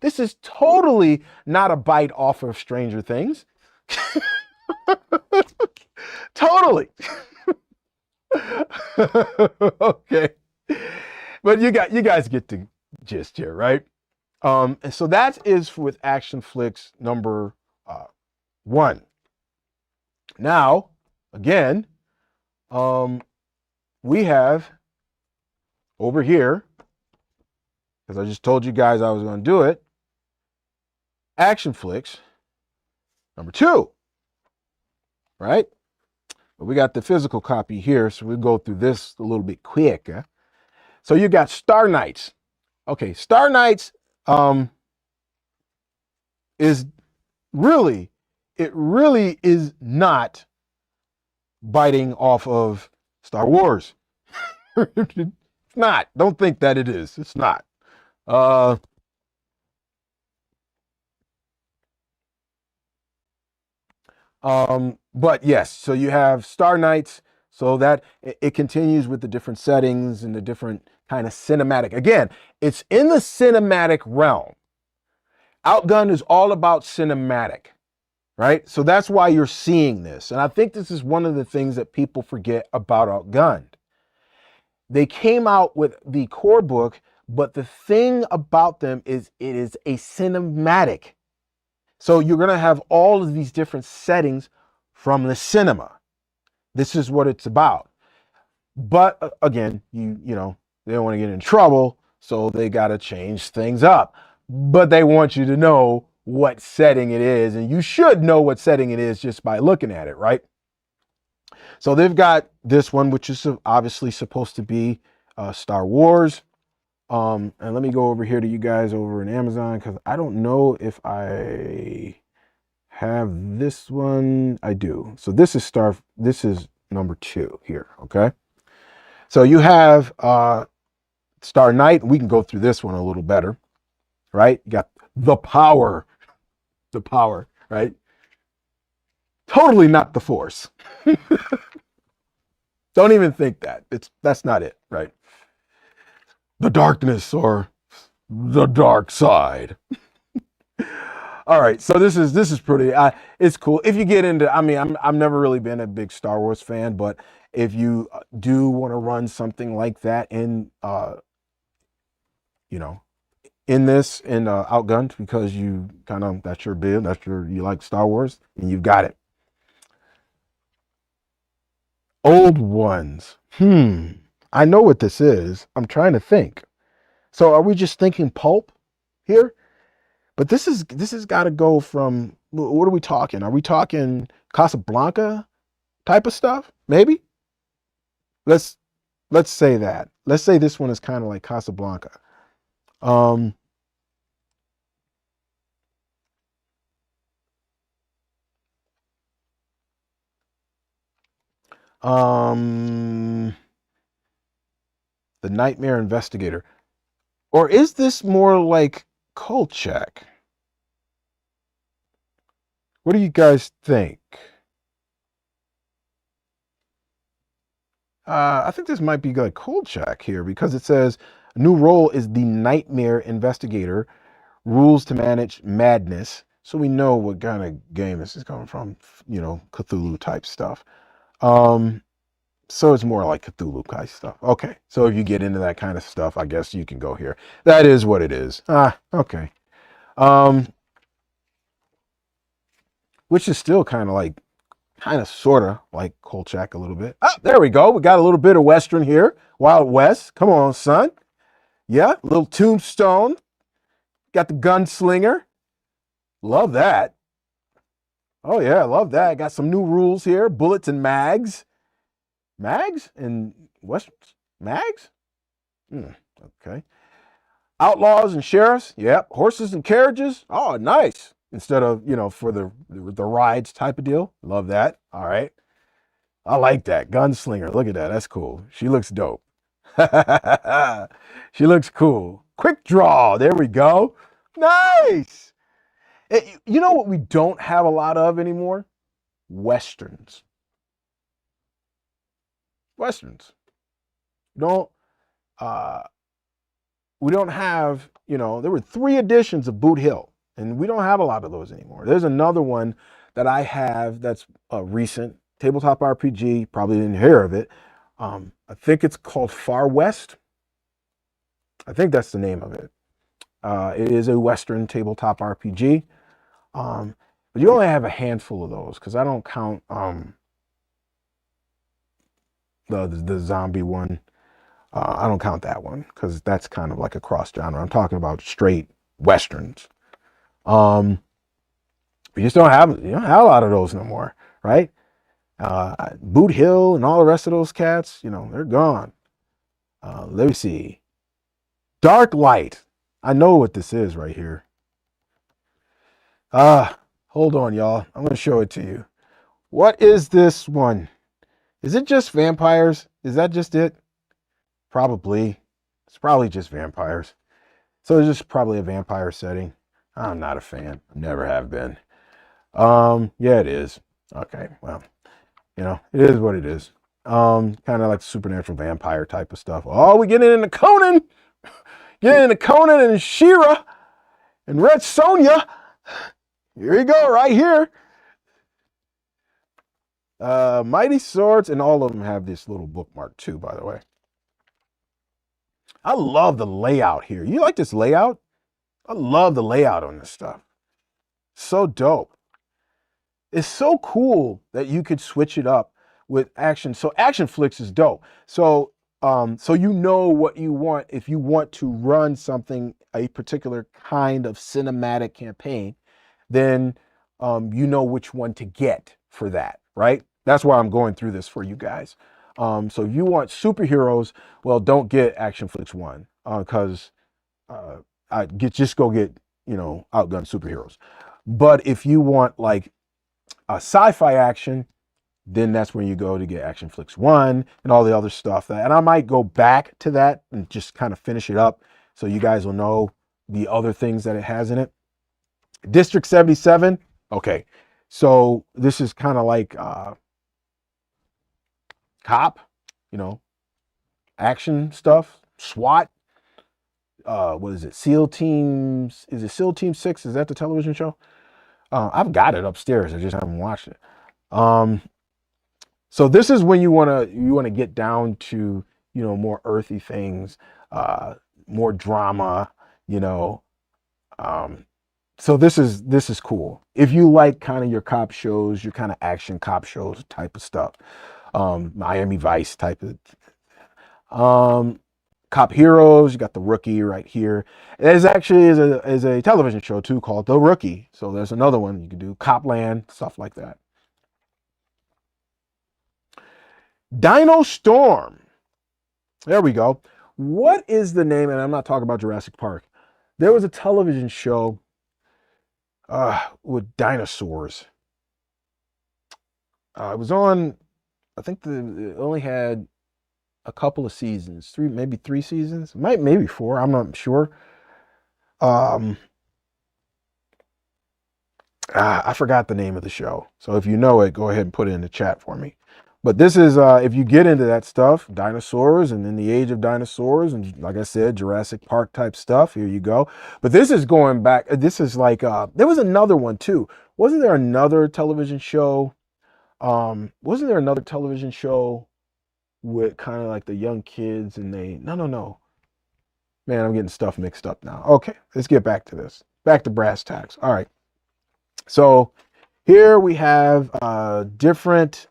this is totally not a bite off of Stranger Things. Totally. Okay. But you guys get the gist here, right? And so that is with Action Flicks number 1. Now, again, we have over here, because I just told you guys I was going to do it, Action Flicks number 2, right? But we got the physical copy here, so we'll go through this a little bit quicker. So you got Star Knights. Okay, Star Knights is really, it really is not biting off of Star Wars. It's not. Don't think that it is. It's not. But yes, so you have Star Knights, so that it continues with the different settings and the different kind of cinematic. Again, it's in the cinematic realm. Outgunned is all about cinematic, right? So that's why you're seeing this. And I think this is one of the things that people forget about Outgunned. They came out with the core book, but the thing about them is it is a cinematic. So you're going to have all of these different settings from the cinema. This is what it's about. But again, you know, they don't want to get in trouble, so they got to change things up. But they want you to know what setting it is, and you should know what setting it is just by looking at it, right? So they've got this one, which is obviously supposed to be Star Wars. And let me go over here to you guys over in Amazon, because I don't know if I have this one. I do. So this is number 2 here, okay? So you have Star Knight. We can go through this one a little better, right? You got the power, right? Totally not the Force. Don't even think that. That's not it, right? The darkness or the dark side. All right, so this is pretty. It's cool if you get into. I mean, I've never really been a big Star Wars fan, but if you do want to run something like that in, you know, in Outgunned, because you kind of that's your bid, you like Star Wars, and you've got it. Old ones. I know what this is. I'm trying to think. So are we just thinking pulp here? But this has got to go from, what are we talking? Are we talking Casablanca type of stuff? Maybe. Let's say that. Let's say this one is kind of like Casablanca. The Nightmare Investigator. Or is this more like Kolchak? What do you guys think? I think this might be like Kolchak here, because it says new role is the Nightmare Investigator, rules to manage madness. So we know what kind of game this is coming from, you know, Cthulhu type stuff. So it's more like Cthulhu kind of stuff. Okay, so if you get into that kind of stuff, I guess you can go here. That is what it is. Okay. Which is still kind of sort of like Kolchak a little bit. Oh, there we go. We got a little bit of Western here. Wild West. Come on, son. Yeah, a little Tombstone. Got the gunslinger. Love that. Oh yeah, I love that. Got some new rules here. Bullets and mags. Mags and Westerns? Mags? Okay. Outlaws and sheriffs. Yep. Horses and carriages. Oh, nice. Instead of, you know, for the rides type of deal. Love that. All right. I like that. Gunslinger. Look at that. That's cool. She looks dope. She looks cool. Quick draw. There we go. Nice. You know what we don't have a lot of anymore? Westerns. Westerns. We don't have, you know, there were 3 editions of Boot Hill, and we don't have a lot of those anymore. There's another one that I have that's a recent tabletop RPG, probably didn't hear of it. I think it's called Far West. I think that's the name of it. It is a Western tabletop RPG. But you only have a handful of those, because I don't count the zombie one. I don't count that one, because that's kind of like a cross genre. I'm talking about straight Westerns. You just don't have a lot of those no more, right? Boot Hill and all the rest of those cats, you know, they're gone. Let me see. Dark Light. I know what this is right here. Hold on, y'all. I'm going to show it to you. What is this one? Is it just vampires? Is that just it? Probably. It's probably just vampires. So it's just probably a vampire setting. I'm not a fan. Never have been. Yeah, it is. Okay, well, you know, it is what it is. Kind of like supernatural vampire type of stuff. Oh, we getting into Conan. Getting into Conan and She-Ra and Red Sonja. Here you go, right here. Mighty Swords, and all of them have this little bookmark too, by the way. I love the layout here. You like this layout? I love the layout on this stuff. So dope. It's so cool that you could switch it up with action. So action flicks is dope. So you know what you want if you want to run something, a particular kind of cinematic campaign, then you know which one to get for that, right? That's why I'm going through this for you guys. So if you want superheroes, well, don't get Action Flicks 1 because just go get, Outgunned superheroes. But if you want like a sci-fi action, then that's when you go to get Action Flicks 1 and all the other stuff. And I might go back to that and just kind of finish it up so you guys will know the other things that it has in it. District 77. Okay. So this is kind of like cop, action stuff, SWAT. What is it? SEAL Teams. Is it SEAL Team 6? Is that the television show? I've got it upstairs. I just haven't watched it. So this is when you want to get down to, more earthy things, more drama, so this is cool. If you like kind of your cop shows, your kind of action cop shows type of stuff, Miami Vice type of, Cop Heroes, you got The Rookie right here. There's actually is a television show too called The Rookie. So there's another one you can do, Copland, stuff like that. Dino Storm. There we go. What is the name? And I'm not talking about Jurassic Park. There was a television show with dinosaurs. It was on, I think it only had a couple of seasons, maybe three seasons, maybe four. I'm not sure. I forgot the name of the show. So if you know it, go ahead and put it in the chat for me. But this is, if you get into that stuff, dinosaurs and in the age of dinosaurs, and like I said, Jurassic Park type stuff, here you go. But this is going back, this is like, there was another one too. Wasn't there another television show? Wasn't there another television show with kind of like the young kids and no. Man, I'm getting stuff mixed up now. Okay, let's get back to this. Back to brass tacks. All right. So here we have different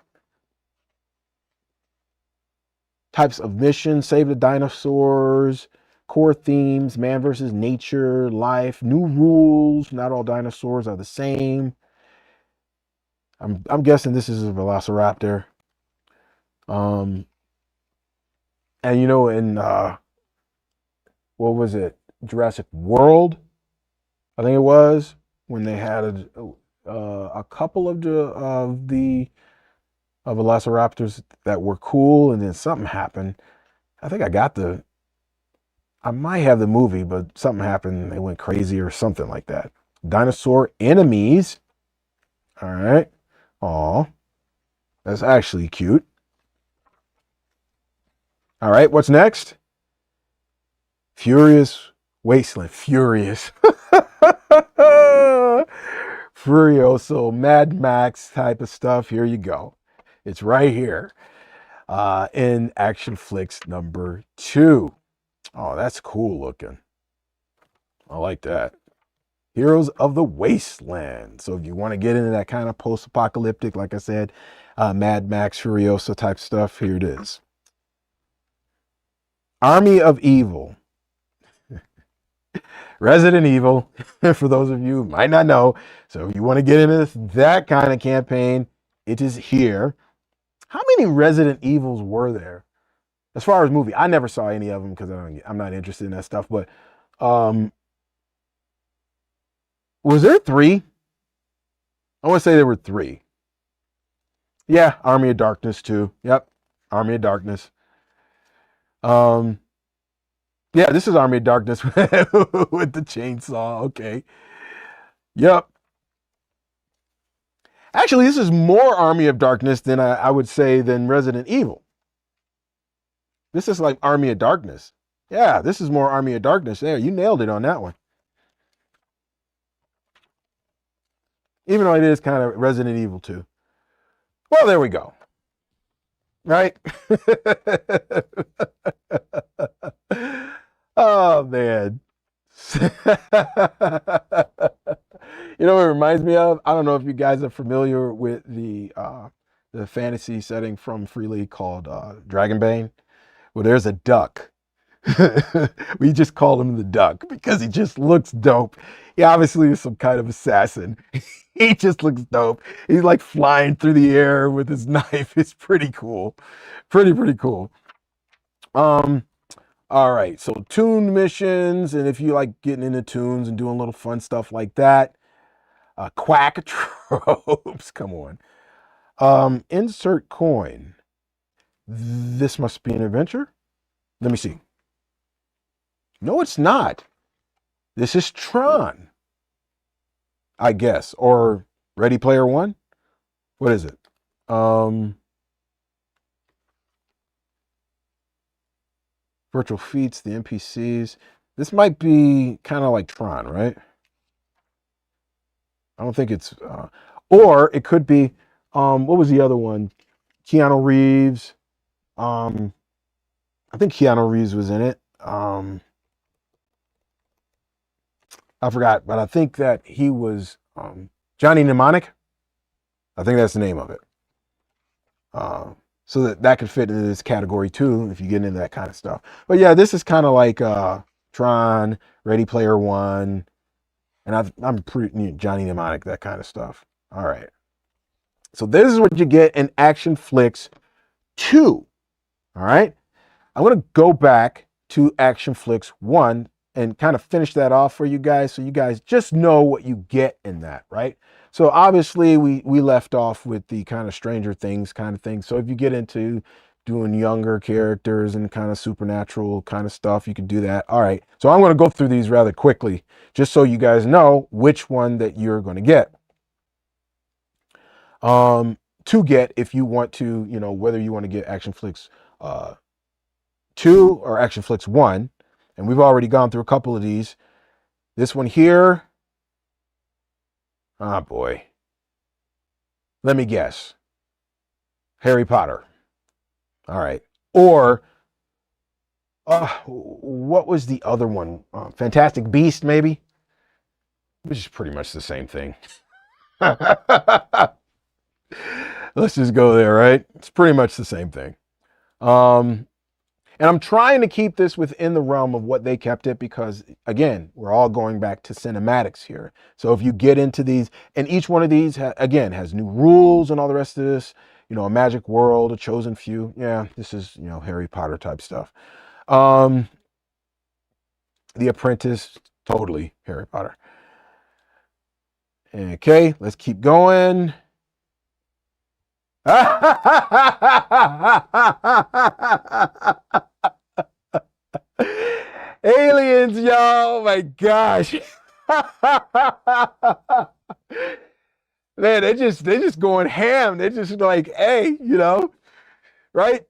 types of missions: save the dinosaurs, core themes, man versus nature, life, new rules. Not all dinosaurs are the same. I'm guessing this is a velociraptor. And in what was it? Jurassic World, I think it was, when they had a couple of the velociraptors that were cool, and then something happened. I think I might have the movie, but something happened. They went crazy or something like that. Dinosaur enemies. All right. Aw, that's actually cute. All right, what's next? Furious Wasteland. Furious. Furioso, Mad Max type of stuff. Here you go. It's right here in Action Flicks number 2. Oh, that's cool looking. I like that. Heroes of the Wasteland. So if you want to get into that kind of post-apocalyptic, like I said, Mad Max, Furiosa type stuff, here it is. Army of Evil. Resident Evil, for those of you who might not know. So if you want to get into that kind of campaign, it is here. How many Resident Evils were there? As far as movie, I never saw any of them because I'm not interested in that stuff. But was there 3? I want to say there were 3. Yeah, Army of Darkness too. Yep, Army of Darkness. Yeah, this is Army of Darkness with the chainsaw. Okay. Yep. Actually, this is more Army of Darkness than I would say than Resident Evil. This is like Army of Darkness. Yeah, this is more Army of Darkness. There, you nailed it on that one. Even though it is kind of Resident Evil too. Well, there we go. Right? Oh, man. You know what it reminds me of? I don't know if you guys are familiar with the fantasy setting from Free League called Dragonbane. Well, there's a duck. We just call him the duck because he just looks dope. He obviously is some kind of assassin. He just looks dope. He's like flying through the air with his knife. It's pretty cool. Pretty cool. Um, all right, so tune missions, and if you like getting into tunes and doing little fun stuff like that, quack tropes. Come on. Insert coin. This must be an adventure. Let me see. No, it's not. This is Tron, I guess, or Ready Player One. What is it? Virtual feats, the NPCs. This might be kind of like Tron, right? I don't think it's, or it could be, what was the other one? Keanu Reeves. I think Keanu Reeves was in it. I forgot, but I think that he was Johnny Mnemonic. I think that's the name of it. So that could fit into this category too, if you get into that kind of stuff. But yeah, this is kind of like Tron, Ready Player One, and I'm pretty Johnny Mnemonic, that kind of stuff. All right. So this is what you get in Action Flicks 2. All right. I'm going to go back to Action Flicks 1 and kind of finish that off for you guys, so you guys just know what you get in that, right? So obviously we left off with the kind of Stranger Things kind of thing. So if you get into doing younger characters and kind of supernatural kind of stuff, you can do that. All right. So I'm going to go through these rather quickly, just so you guys know which one that you're going to get. To get, if you want to, you know, whether you want to get Action Flicks 2 or Action Flicks 1, and we've already gone through a couple of these. This one here, oh boy, let me guess, Harry Potter. All right. Or what was the other one? Fantastic Beast, maybe, which is pretty much the same thing. Let's just go there, right? It's pretty much the same thing. And I'm trying to keep this within the realm of what they kept it, because again, we're all going back to cinematics here. So if you get into these, and each one of these again has new rules and all the rest of this, you know, a magic world, a chosen few. Yeah, this is, you know, Harry Potter type stuff. The Apprentice, totally Harry Potter. Okay, let's keep going. Aliens, y'all. Oh my gosh. Man, they're just going ham. They're just like, hey, you know, right?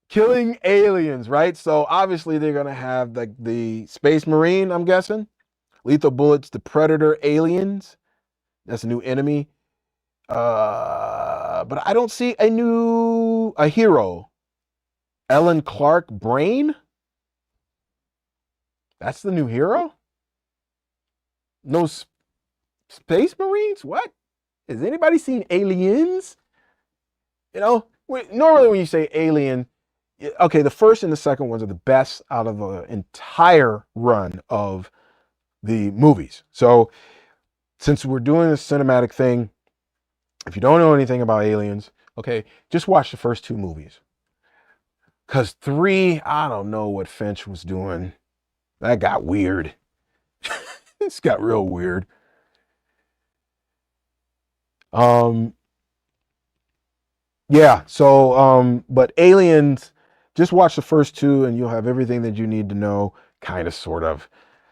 Killing aliens, right? So obviously they're gonna have the Space Marine, I'm guessing. Lethal Bullets, the Predator aliens. That's a new enemy. But I don't see a hero. Ellen Clark Brain? That's the new hero? No Space Marines? What? Has anybody seen Aliens? You know, normally when you say alien, okay, the first and the second ones are the best out of the entire run of the movies. So since we're doing this cinematic thing, if you don't know anything about aliens, okay, just watch the first 2 movies. Because 3, I don't know what Finch was doing. That got weird. It's got real weird. Yeah, so but Aliens, just watch the first 2 and you'll have everything that you need to know, kind of, sort of.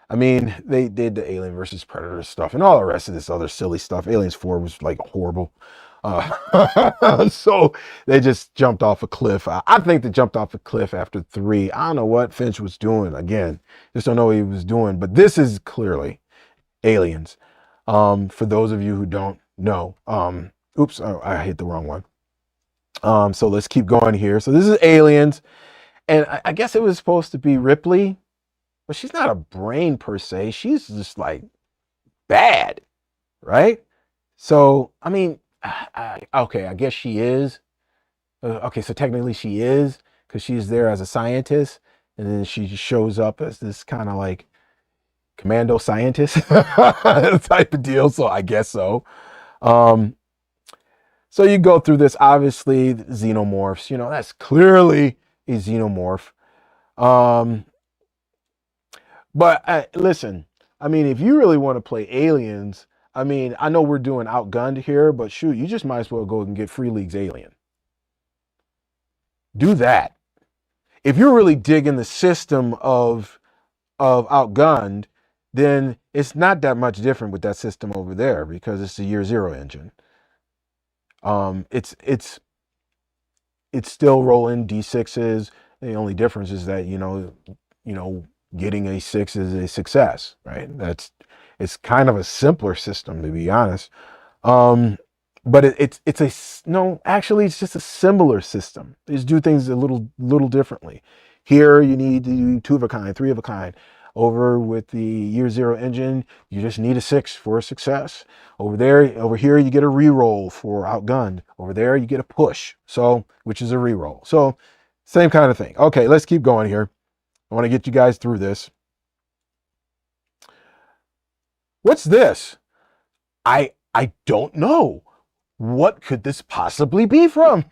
I mean, they did the Alien versus Predator stuff and all the rest of this other silly stuff. Aliens 4 was like horrible. So they just jumped off a cliff. I think they jumped off a cliff after 3. I don't know what Finch was doing. Again, just don't know what he was doing. But this is clearly Aliens. For those of you who don't know, oops, I hit the wrong one. So let's keep going here. So this is Aliens, and I guess it was supposed to be Ripley, but she's not a brain per se. She's just like bad, right? So I mean, okay, I guess she is. Okay, so technically she is because she's there as a scientist, and then she just shows up as this kind of like commando scientist type of deal. So I guess so. Um, so you go through this, obviously, xenomorphs, that's clearly a xenomorph. Um, but listen, I mean, if you really want to play aliens, I mean, I know we're doing Outgunned here, but shoot, you just might as well go and get Free League's Alien. Do that. If you're really digging the system of Outgunned, then it's not that much different with that system over there because it's the Year Zero engine. It's still rolling D6s. The only difference is that getting a 6 is a success, right? It's kind of a simpler system, to be honest. But actually it's just a similar system. They just do things a little differently. Here you need to do 2 of a kind, 3 of a kind. Over with the Year Zero engine, you just need a 6 for a success. Over here, you get a reroll for Outgunned. Over there, you get a push, which is a reroll. So same kind of thing. Okay, let's keep going here. I want to get you guys through this. What's this? I don't know. What could this possibly be from?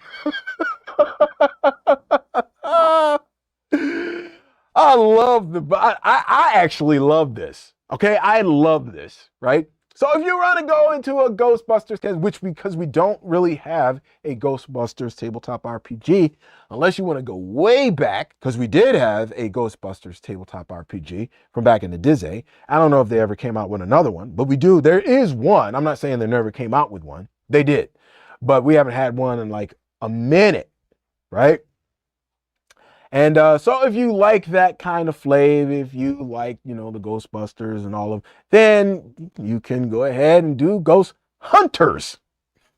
I actually love this. Okay, I love this, right? So if you want to go into a Ghostbusters, because we don't really have a Ghostbusters tabletop RPG, unless you want to go way back, because we did have a Ghostbusters tabletop RPG from back in the Disney. I don't know if they ever came out with another one, but we do. There is one. I'm not saying they never came out with one. They did, but we haven't had one in like a minute, right? And so if you like that kind of flavor, if you like, the Ghostbusters and all of, then you can go ahead and do Ghost Hunters.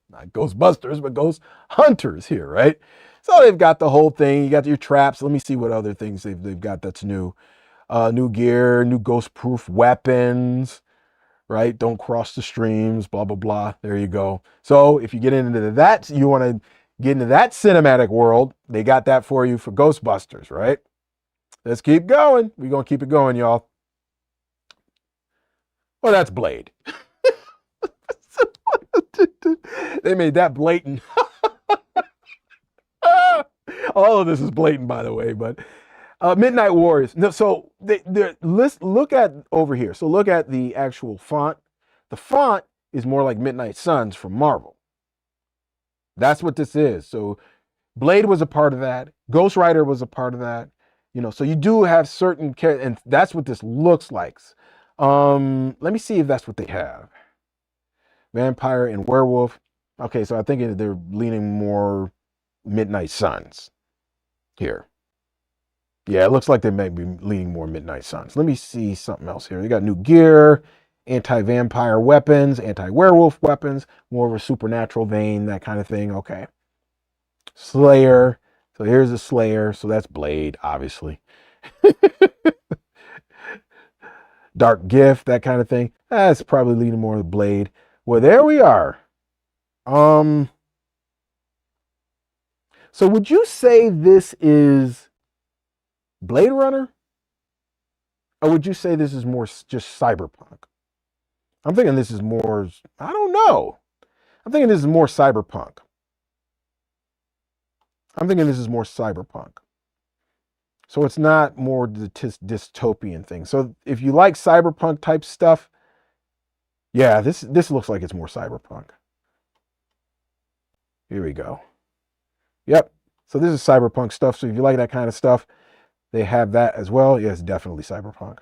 Not Ghostbusters, but Ghost Hunters here, right? So they've got the whole thing. You got your traps. Let me see what other things they've got that's new. New gear, new ghost-proof weapons, right? Don't cross the streams, blah, blah, blah. There you go. So if you get into that, you want to get into that cinematic world, they got that for you for Ghostbusters, right? Let's keep going. We're going to keep it going, y'all. Well, that's Blade. They made that blatant. All of this is blatant, by the way, but Midnight Warriors. No, so let's look at over here. So look at the actual font. The font is more like Midnight Suns from Marvel. That's what this is. So Blade was a part of that. Ghost Rider was a part of that. So you do have certain characters, and that's what this looks like. Let me see if that's what they have. Vampire and werewolf. Okay, so I think they're leaning more Midnight Suns here. Yeah, it looks like they may be leaning more Midnight Suns. Let me see something else here. They got new gear, anti-vampire weapons, anti-werewolf weapons, more of a supernatural vein, that kind of thing. Okay. Slayer. So here's a Slayer. So that's Blade, obviously. Dark Gift, that kind of thing. That's probably leaning more to Blade. Well, there we are. So would you say this is Blade Runner? Or would you say this is more just cyberpunk? I'm thinking this is more, I don't know. I'm thinking this is more cyberpunk. So it's not more the dystopian thing. So if you like cyberpunk type stuff, yeah, this looks like it's more cyberpunk. Here we go. Yep. So this is cyberpunk stuff. So if you like that kind of stuff, they have that as well. Yes, definitely cyberpunk.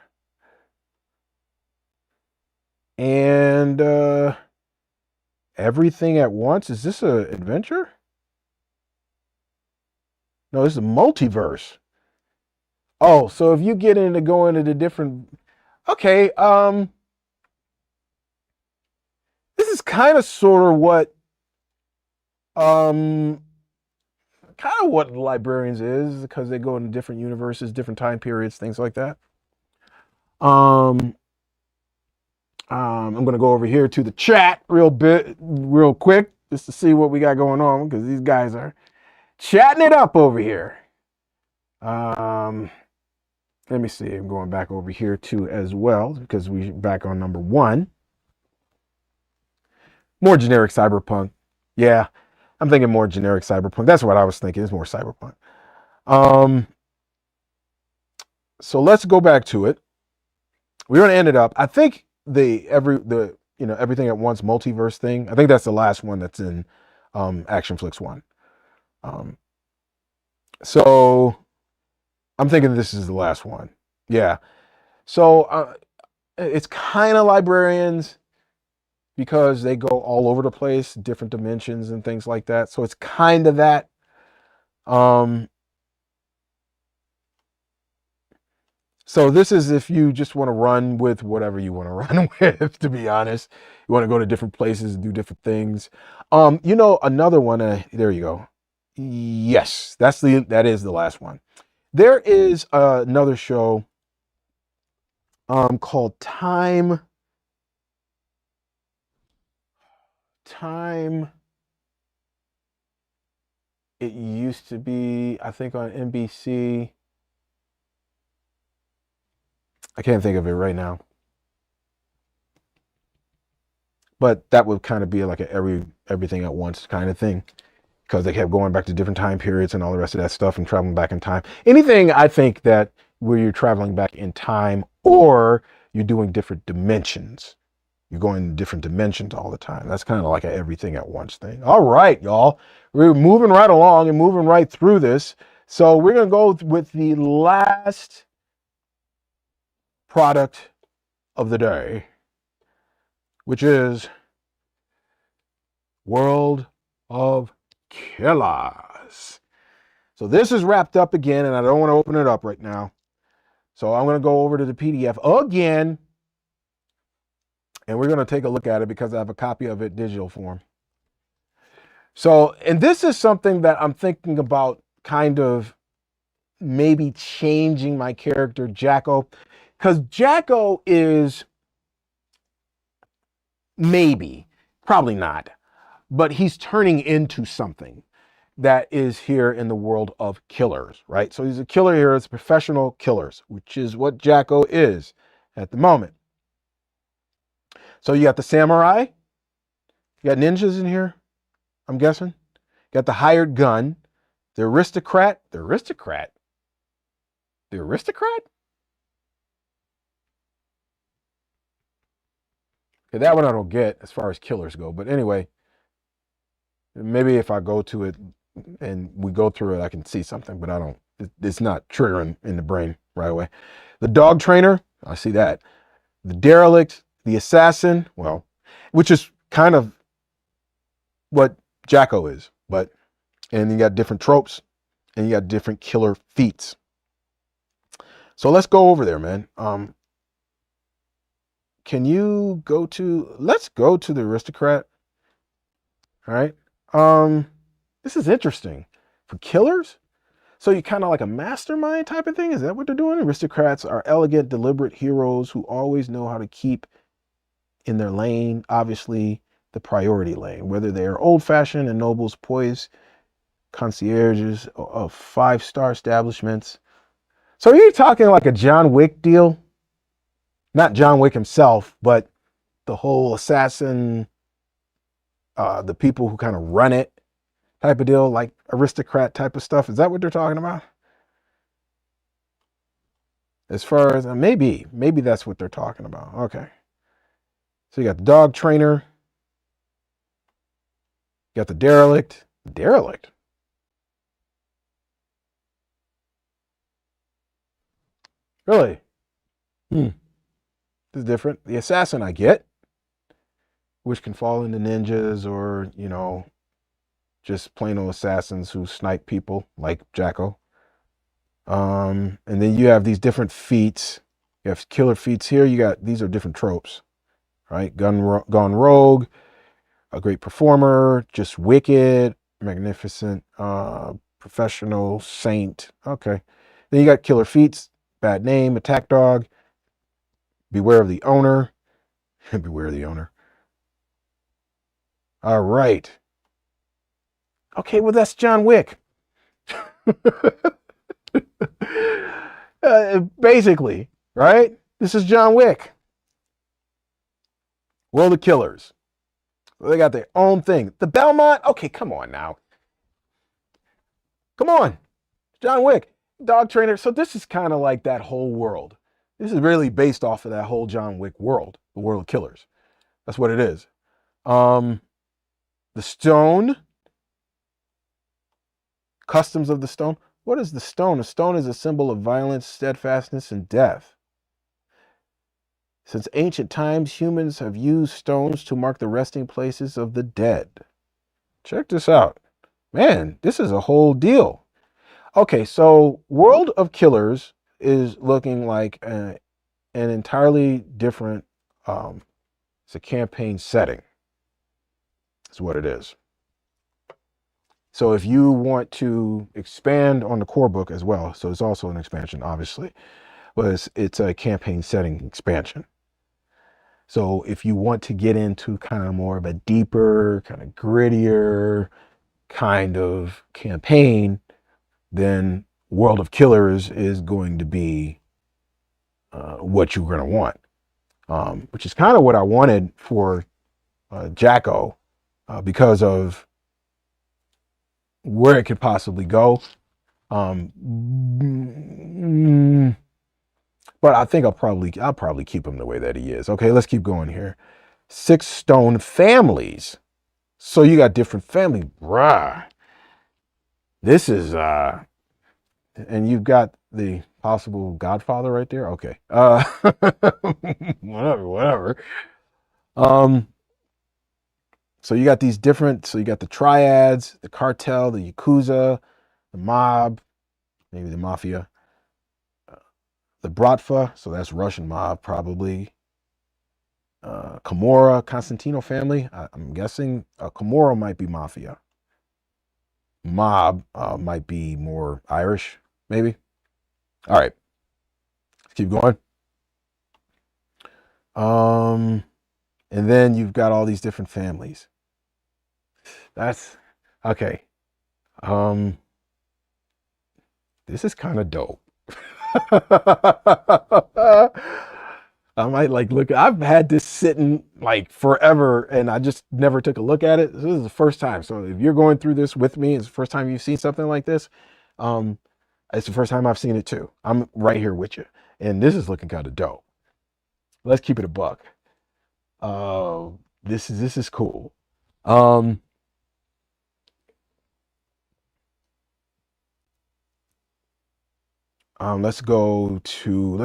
And Everything at Once. Is this an adventure? No, this is a multiverse. Oh, so if you get into going into the different, okay, this is kind of sort of what kind of what librarians is, because they go into different universes, different time periods, things like that. I'm going to go over here to the chat real quick, just to see what we got going on, because these guys are chatting it up over here. Let me see. I'm going back over here too as well, because we're back on number 1. More generic cyberpunk. Yeah, I'm thinking more generic cyberpunk. That's what I was thinking. It's more cyberpunk. So let's go back to it. We're going to end it up. I think everything at once multiverse thing. I think that's the last one that's in Action Flix 1. So I'm thinking this is the last one. Yeah. So it's kind of librarians, because they go all over the place, different dimensions and things like that. So it's kind of that. So this is if you just want to run with whatever you want to run with, to be honest. You want to go to different places and do different things. Another one, there you go. Yes, that is the last one. There is another show called Time. It used to be, I think, on NBC. I can't think of it right now. But that would kind of be like everything at once kind of thing, because they kept going back to different time periods and all the rest of that stuff and traveling back in time. Anything, I think, that where you're traveling back in time, or you're doing different dimensions. You're going to different dimensions all the time. That's kind of like an everything at once thing. All right, y'all. We're moving right along and moving right through this. So we're going to go with the last product of the day, which is World of Killers. So this is wrapped up again, and I don't want to open it up right now. So I'm going to go over to the PDF again, and we're going to take a look at it, because I have a copy of it digital form. So, and this is something that I'm thinking about kind of maybe changing my character, Jacko, because Jacko is probably not, but he's turning into something that is here in the world of killers, right? So he's a killer here. It's professional killers, which is what Jacko is at the moment. So you got the samurai, you got ninjas in here, I'm guessing. You got the hired gun, the aristocrat. Okay, that one I don't get as far as killers go. But anyway, maybe if I go to it and we go through it, I can see something, but I don't. It's not triggering in the brain right away. The dog trainer, I see that. The derelict, the assassin, well, which is kind of what Jacko is, and you got different tropes, and you got different killer feats. So let's go over there, man. Can you let's go to the aristocrat. All right. This is interesting for killers. So you're kind of like a mastermind type of thing. Is that what they're doing? Aristocrats are elegant, deliberate heroes who always know how to keep in their lane, obviously the priority lane, whether they are old-fashioned and nobles, poised concierges of 5-star establishments. So you're talking like a John Wick deal? Not John Wick himself, but the whole assassin, the people who kind of run it type of deal, like aristocrat type of stuff. Is that what they're talking about? As far as, maybe that's what they're talking about. Okay. So you got the dog trainer. You got the derelict. Derelict? Really? This is different. The assassin I get, which can fall into ninjas or, just plain old assassins who snipe people like Jacko. And then you have these different feats. You have killer feats here. These are different tropes, right? Gone rogue, a great performer, just wicked, magnificent, professional, saint. Okay. Then you got killer feats, bad name, attack dog, beware of the owner. Beware of the owner. All right. Okay, well, that's John Wick. Basically, right? This is John Wick. World of Killers. They got their own thing. The Belmont. Okay, come on now. Come on. John Wick, dog trainer. So this is kind of like that whole world. This is really based off of that whole John Wick world, the world of killers. That's what it is. The stone. Customs of the stone. What is the stone? A stone is a symbol of violence, steadfastness, and death. Since ancient times, humans have used stones to mark the resting places of the dead. Check this out. Man, this is a whole deal. Okay, so World of Killers is looking like an entirely different, it's a campaign setting. That's what it is. So if you want to expand on the core book as well, so it's also an expansion, obviously, but it's a campaign setting expansion. So if you want to get into kind of more of a deeper, kind of grittier kind of campaign, then World of Killers is going to be what you're going to want, which is kind of what I wanted for Jacko because of where it could possibly go. But I think I'll probably keep him the way that he is. Okay, let's keep going here. 6 stone families. So you got different families. Bruh. This is and you've got the possible godfather right there. Okay. Whatever. So you got these different, so you got the triads, the cartel, the Yakuza, the mob, maybe the mafia, the Bratva, so that's Russian mob probably. Kimura, Constantino family. I'm guessing Kimura might be mafia. Mob might be more Irish, maybe. All right, let's keep going. And then you've got all these different families. That's okay. This is kind of dope. I might like look. I've had this sitting like forever, and I just never took a look at it. This is the first time. So if you're going through this with me, it's the first time you've seen something like this. It's the first time I've seen it too. I'm right here with you, and this is looking kind of dope. Let's keep it a buck. This is cool. Let's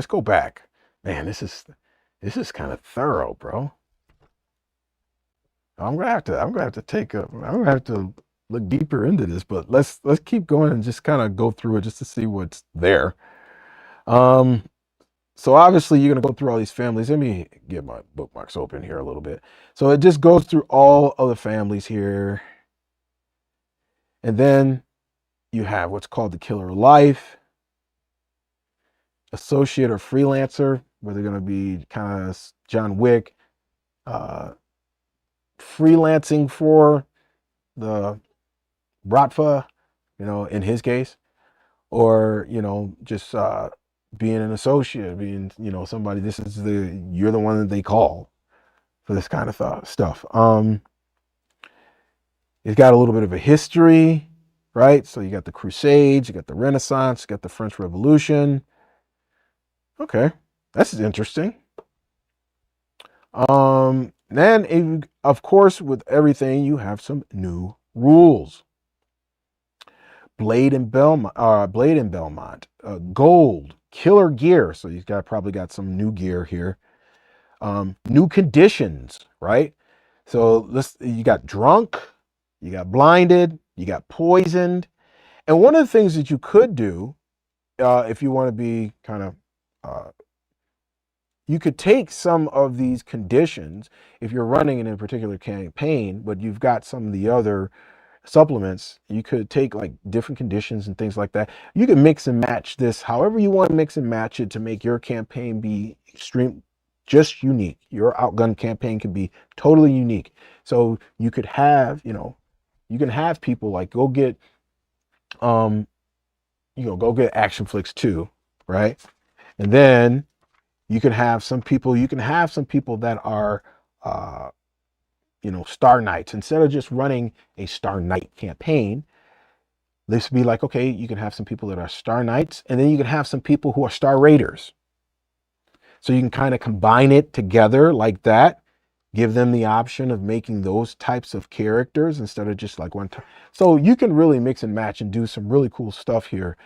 go back. Man, this is kind of thorough, bro. I'm gonna have to look deeper into this, but let's keep going and just kind of go through it just to see what's there. So obviously you're gonna go through all these families. Let me get my bookmarks open here a little bit. So it just goes through all of the families here. And then you have what's called the killer life, associate or freelancer, where they're gonna be kind of John Wick, freelancing for the Bratva, in his case, or, just being an associate, being, somebody, you're the one that they call for this kind of stuff. It's got a little bit of a history, right? So you got the Crusades, you got the Renaissance, you got the French Revolution. Okay, that's interesting. Then, of course, with everything, you have some new rules. Blade and Belmont, gold, killer gear. So you've probably got some new gear here. New conditions, right? So you got drunk, you got blinded, you got poisoned. And one of the things that you could do, if you want to be kind of, you could take some of these conditions if you're running in a particular campaign, but you've got some of the other supplements, you could take like different conditions and things like that. You can mix and match this however you want to mix and match it to make your campaign be just unique. Your Outgunned campaign can be totally unique. So you could have, you can have people like go get Action Flicks 2, right? And then you can have some people that are Star Knights. Instead of just running a Star Knight campaign, this would be like, okay, you can have some people that are Star Knights, and then you can have some people who are Star Raiders. So you can kind of combine it together like that, give them the option of making those types of characters instead of just like one time. So you can really mix and match and do some really cool stuff here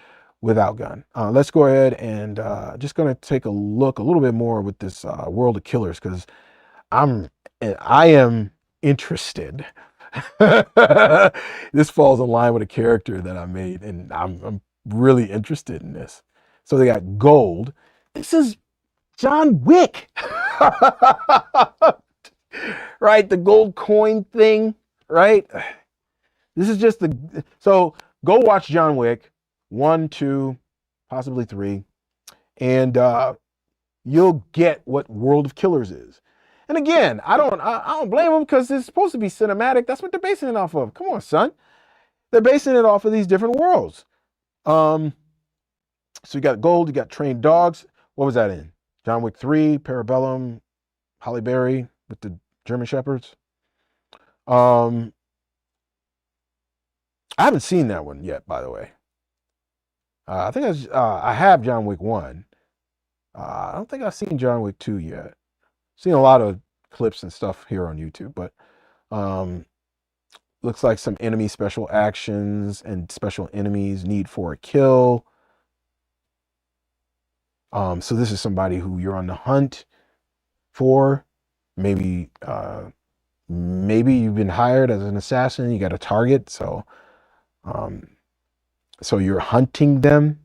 with Outgunned. Let's go ahead and just going to take a look a little bit more with this World of Killers, because I am interested. This falls in line with a character that I made, and I'm really interested in this. So they got gold. This is John Wick. Right, the gold coin thing, right? This is just so go watch John Wick 1, 2, possibly 3, and you'll get what World of Killers is. And again, I don't blame them, because it's supposed to be cinematic. That's what they're basing it off of. Come on, son. They're basing it off of these different worlds. So you got gold, you got trained dogs. What was that in? John Wick 3, Parabellum, Halle Berry with the German Shepherds. I haven't seen that one yet, by the way. I think I have John Wick 1. I don't think I've seen John Wick 2 yet. Seen a lot of clips and stuff here on YouTube, but looks like some enemy special actions and special enemies need for a kill. So this is somebody who you're on the hunt for. Maybe you've been hired as an assassin. You got a target, so you're hunting them.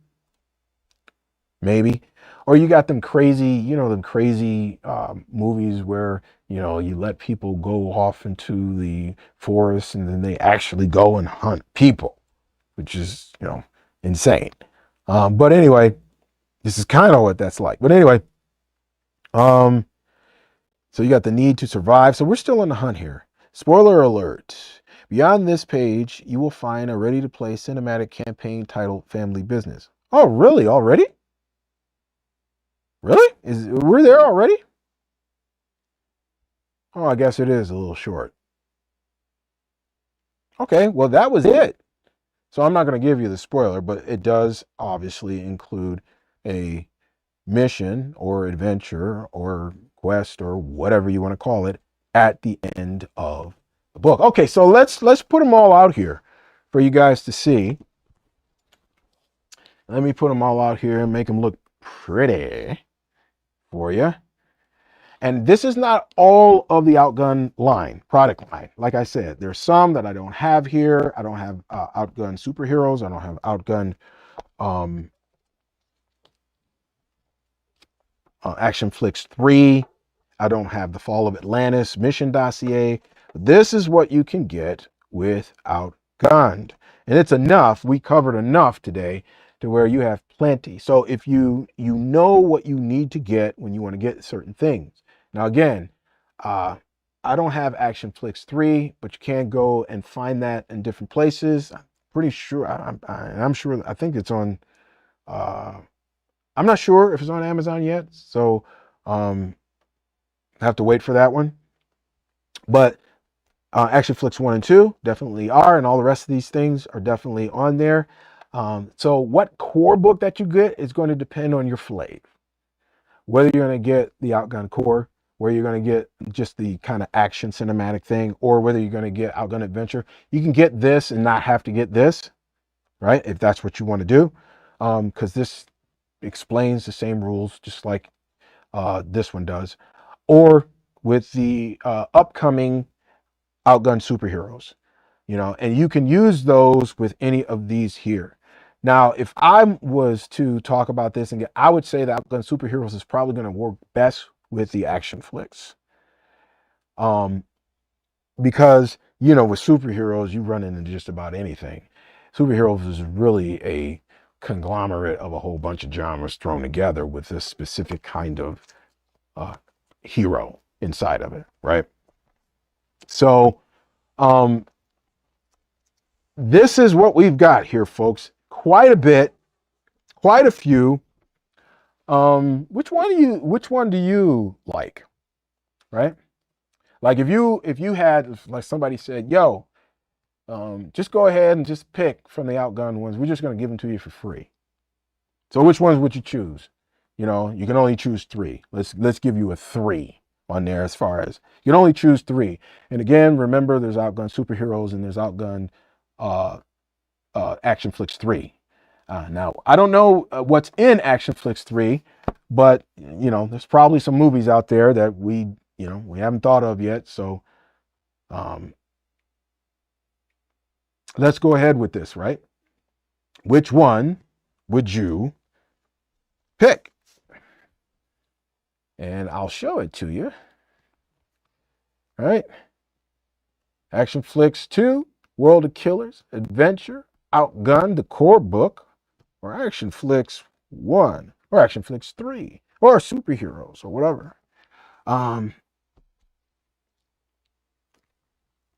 Maybe, or you got them crazy, movies where you let people go off into the forest and then they actually go and hunt people, which is insane. But anyway, this is kind of what that's like. But anyway, so you got the need to survive. So we're still on the hunt here. Spoiler alert. Beyond this page, you will find a ready-to-play cinematic campaign titled Family Business. Oh, really? Already? Really? We're there already? Oh, I guess it is a little short. Okay, well, that was it. So I'm not going to give you the spoiler, but it does obviously include a mission or adventure or quest or whatever you want to call it at the end of the book. Okay, so let's put them all out here for you guys to see. Let me put them all out here and make them look pretty for you. And this is not all of the Outgunned product line. Like I said, there's some that I don't have here. I don't have Outgunned Superheroes. I don't have Outgunned Action Flicks 3. I don't have the Fall of Atlantis mission dossier. This is what you can get with Outgunned. And it's enough. We covered enough today to where you have plenty. So if you know what you need to get when you want to get certain things. Now, again, I don't have Action Flicks 3, but you can go and find that in different places. I'm pretty sure, I'm sure, I think it's on, I'm not sure if it's on Amazon yet. So I have to wait for that one. But Action Flicks 1 and 2 definitely are, and all the rest of these things are definitely on there. So what core book that you get is going to depend on your flavor. Whether you're going to get the Outgunned core, where you're going to get just the kind of action cinematic thing, or whether you're going to get Outgunned Adventure. You can get this and not have to get this, right? If that's what you want to do, because this explains the same rules just like this one does. Or with the upcoming Outgunned Superheroes, and you can use those with any of these here. Now, if I was to talk about this, I would say that Outgunned Superheroes is probably going to work best with the Action Flicks. Because you know, with superheroes, you run into just about anything. Superheroes is really a conglomerate of a whole bunch of genres thrown together with this specific kind of hero inside of it, right? So this is what we've got here, folks. Quite a bit, quite a few. Which one do you like? Right? Like if you had, like somebody said, yo, just go ahead and just pick from the Outgunned ones. We're just going to give them to you for free. So which ones would you choose? You know, you can only choose 3. Let's give you a 3 on there, as far as you can only choose 3. And again, remember, there's Outgunned Superheroes and there's Outgunned Action Flicks 3. Now, I don't know what's in Action Flicks 3, but you know, there's probably some movies out there that we haven't thought of yet. So let's go ahead with this, right? Which one would you pick? And I'll show it to you. All right. Action Flicks 2, World of Killers, Adventure, Outgunned, the core book, or Action Flicks 1, or Action Flicks 3, or Superheroes, or whatever.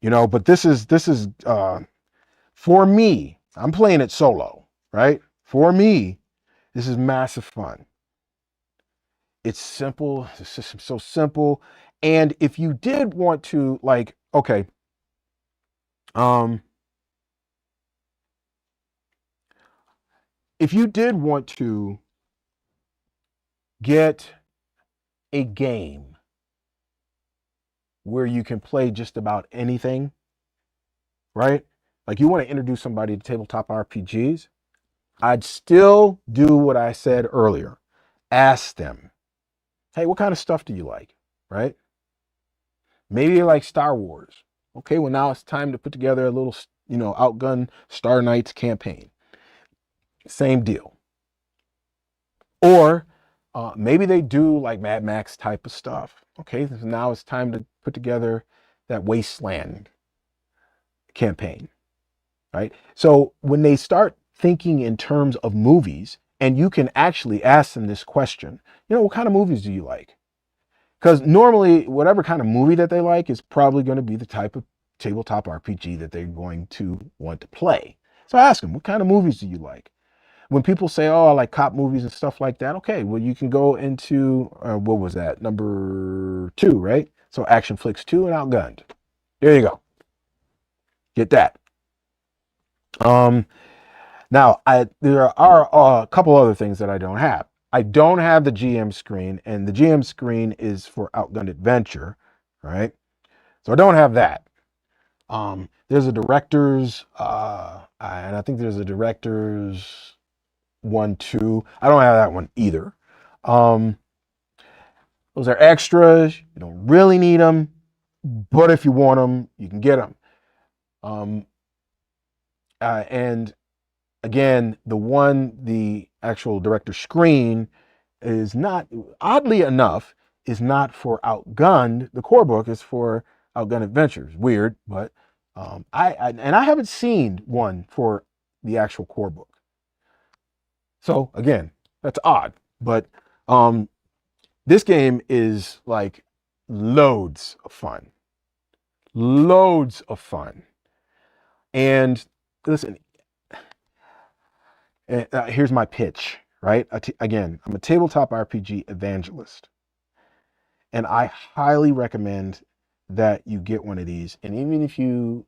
You know, but this is for me, I'm playing it solo, right? For me, this is massive fun. It's simple. The system's so simple. And if you did want to, like, okay, if you did want to get a game where you can play just about anything, right? Like you want to introduce somebody to tabletop RPGs, I'd still do what I said earlier. Ask them, hey, what kind of stuff do you like, right? Maybe you like Star Wars. Okay, well, now it's time to put together a little, Outgunned Star Knights campaign. Same deal. Or maybe they do like Mad Max type of stuff. Okay, so now it's time to put together that Wasteland campaign, right? So when they start thinking in terms of movies, and you can actually ask them this question, what kind of movies do you like? Because normally, whatever kind of movie that they like is probably going to be the type of tabletop RPG that they're going to want to play. So ask them, what kind of movies do you like? When people say, oh, I like cop movies and stuff like that, okay, well, you can go into, what was that? Number 2, right? So Action Flicks 2 and Outgunned. There you go. Get that. Now, there are a couple other things that I don't have. I don't have the GM screen, and the GM screen is for Outgunned Adventure, right? So I don't have that. There's a director's, and I think there's a director's 1, 2. I don't have that one either. Those are extras. You don't really need them, but if you want them, you can get them. And again, the actual director screen is not, oddly enough, is not for Outgunned. The core book is for Outgunned Adventures. Weird, but I haven't seen one for the actual core book. So again, that's odd, but this game is like loads of fun. Loads of fun. And listen, here's my pitch, right? Again, I'm a tabletop RPG evangelist, and I highly recommend that you get one of these. And even if you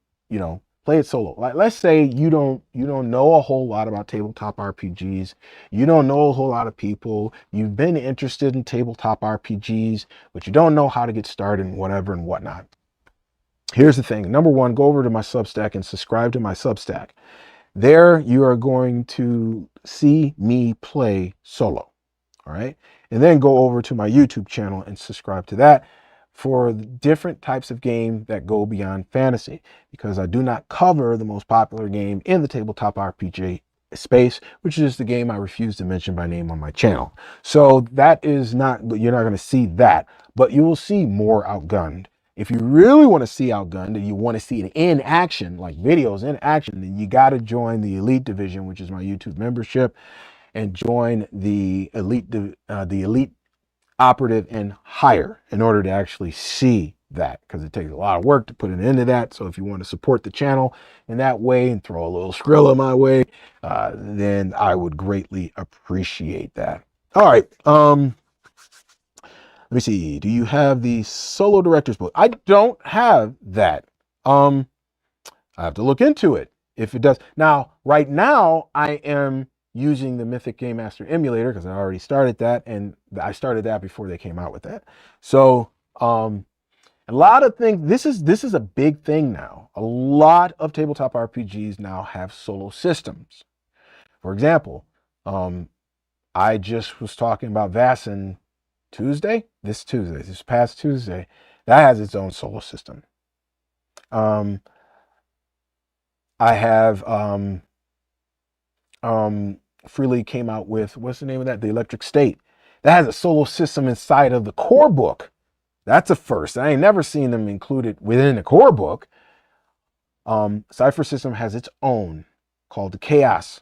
play it solo, like let's say you don't know a whole lot about tabletop RPGs, you don't know a whole lot of people, you've been interested in tabletop RPGs, but you don't know how to get started and whatever and whatnot. Here's the thing. Number 1, go over to my Substack and subscribe to my Substack. There you are going to see me play solo, all right? And then go over to my YouTube channel and subscribe to that for different types of games that go beyond fantasy, because I do not cover the most popular game in the tabletop RPG space, which is the game I refuse to mention by name on my channel. So that is not, you're not going to see that, but you will see more Outgunned If you really want to see Outgunned and you want to see it in action, like videos in action, then you got to join the Elite Division, which is my YouTube membership, and join the Elite Operative and Higher in order to actually see that, because it takes a lot of work to put it into that. So if you want to support the channel in that way and throw a little Skrilla my way, then I would greatly appreciate that. All right. Let me see. Do you have the Solo Director's Book? I don't have that. I have to look into it if it does. Now, right now, I am using the Mythic Game Master emulator because I already started that, and I started that before they came out with that. So, a lot of things. This is a big thing now. A lot of tabletop RPGs now have solo systems. For example, I just was talking about Vaesen this past Tuesday, that has its own solo system. I have Freely came out with, what's the name of that? The Electric State. That has a solo system inside of the core book. That's a first. I ain't never seen them included within the core book. Cypher System has its own called the Chaos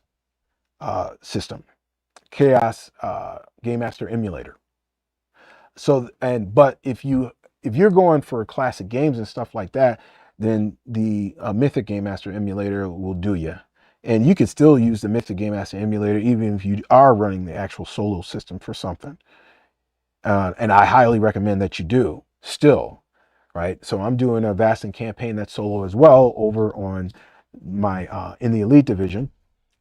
system. Chaos Game Master emulator. So, but if you're going for classic games and stuff like that, then the Mythic Game Master emulator will do you. And you can still use the Mythic Game Master emulator even if you are running the actual solo system for something. And I highly recommend that you do still, right? So I'm doing a Vaesen campaign that's solo as well over on my in the Elite Division,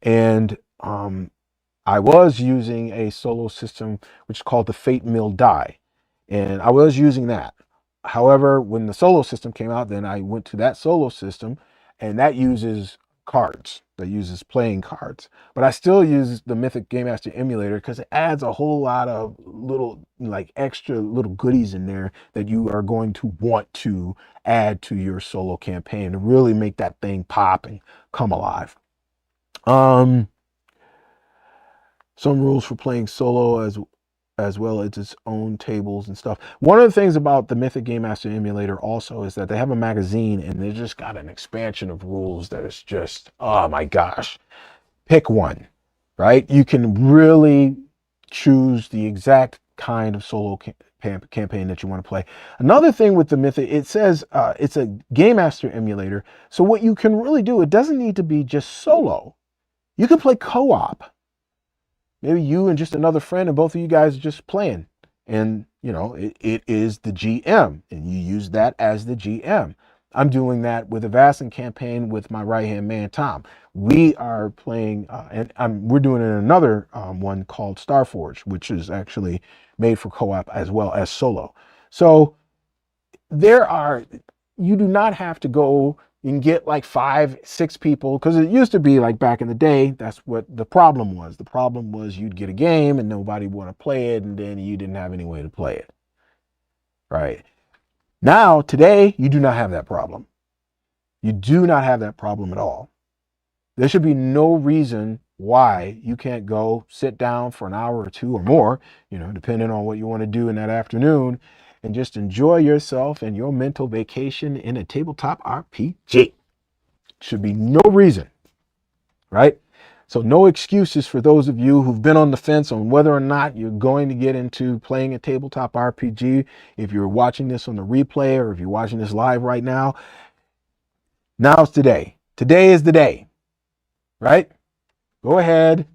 and I was using a solo system which is called the Fate Mill Die. And I was using that. However, when the solo system came out, then I went to that solo system, and that uses cards, that uses playing cards. But I still use the Mythic Game Master emulator because it adds a whole lot of little, like, extra little goodies in there that you are going to want to add to your solo campaign to really make that thing pop and come alive. Some rules for playing solo as well as its own tables and stuff. One of the things about the Mythic Game Master emulator also is that they have a magazine, and they just got an expansion of rules that is just, oh my gosh. Pick one, right? You can really choose the exact kind of solo campaign that you want to play. Another thing with the Mythic, it says it's a Game Master emulator. So what you can really do, it doesn't need to be just solo. You can play co-op. Maybe you and just another friend, and both of you guys are just playing. And, you know, it is the GM, and you use that as the GM. I'm doing that with a Vaesen campaign with my right-hand man, Tom. We are playing, we're doing another one called Starforge, which is actually made for co-op as well as solo. So you do not have to go and get like 5, 6 people, because it used to be like back in the day, that's what the problem was. The problem was you'd get a game and nobody would want to play it, and then you didn't have any way to play it. Right? Now, today, you do not have that problem. You do not have that problem at all. There should be no reason why you can't go sit down for an hour or 2 or more, you know, depending on what you want to do in that afternoon, and just enjoy yourself and your mental vacation in a tabletop RPG. Should be no reason, right? So no excuses for those of you who've been on the fence on whether or not you're going to get into playing a tabletop RPG. If you're watching this on the replay, or if you're watching this live right now, now's today. Today is the day, right? Go ahead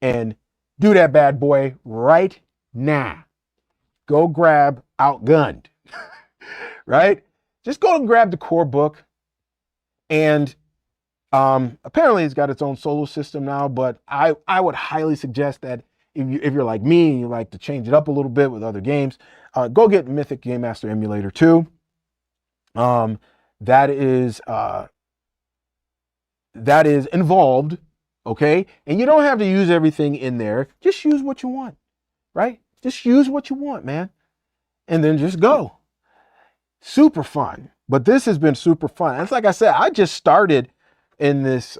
and do that bad boy right now. Go grab Outgunned, right? Just go and grab the core book. And apparently it's got its own solo system now, but I would highly suggest that if you're like me and you like to change it up a little bit with other games, go get Mythic Game Master emulator 2. That is involved, okay? And you don't have to use everything in there. Just use what you want, right? Just use what you want, man. And then just go. Super fun. But this has been super fun. And it's like I said, I just started in this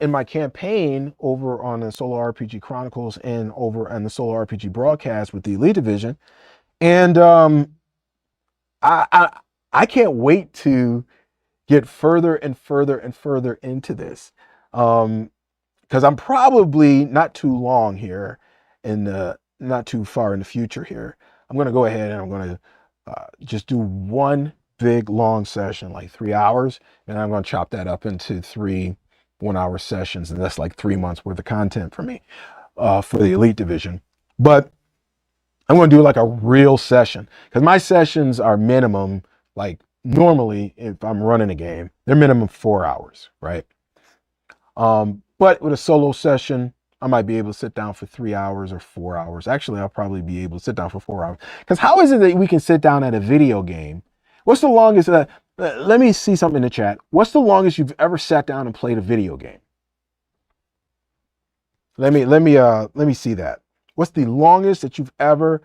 in my campaign over on the Solo RPG Chronicles and over on the Solo RPG broadcast with the Elite Division. And I can't wait to get further and further and further into this. Because I'm probably not too long here not too far in the future here. I'm going to go ahead and I'm going to just do one big long session, like 3 hours, and I'm going to chop that up into 3 1-hour sessions, and that's like 3 months worth of content for me for the Elite Division. But I'm going to do like a real session, because my sessions are minimum, like normally if I'm running a game, they're minimum 4 hours, right? But with a solo session, I might be able to sit down for 3 hours or 4 hours. Actually, I'll probably be able to sit down for 4 hours. Because how is it that we can sit down at a video game? What's the longest, let me see something in the chat. What's the longest you've ever sat down and played a video game? Let me see that. What's the longest that you've ever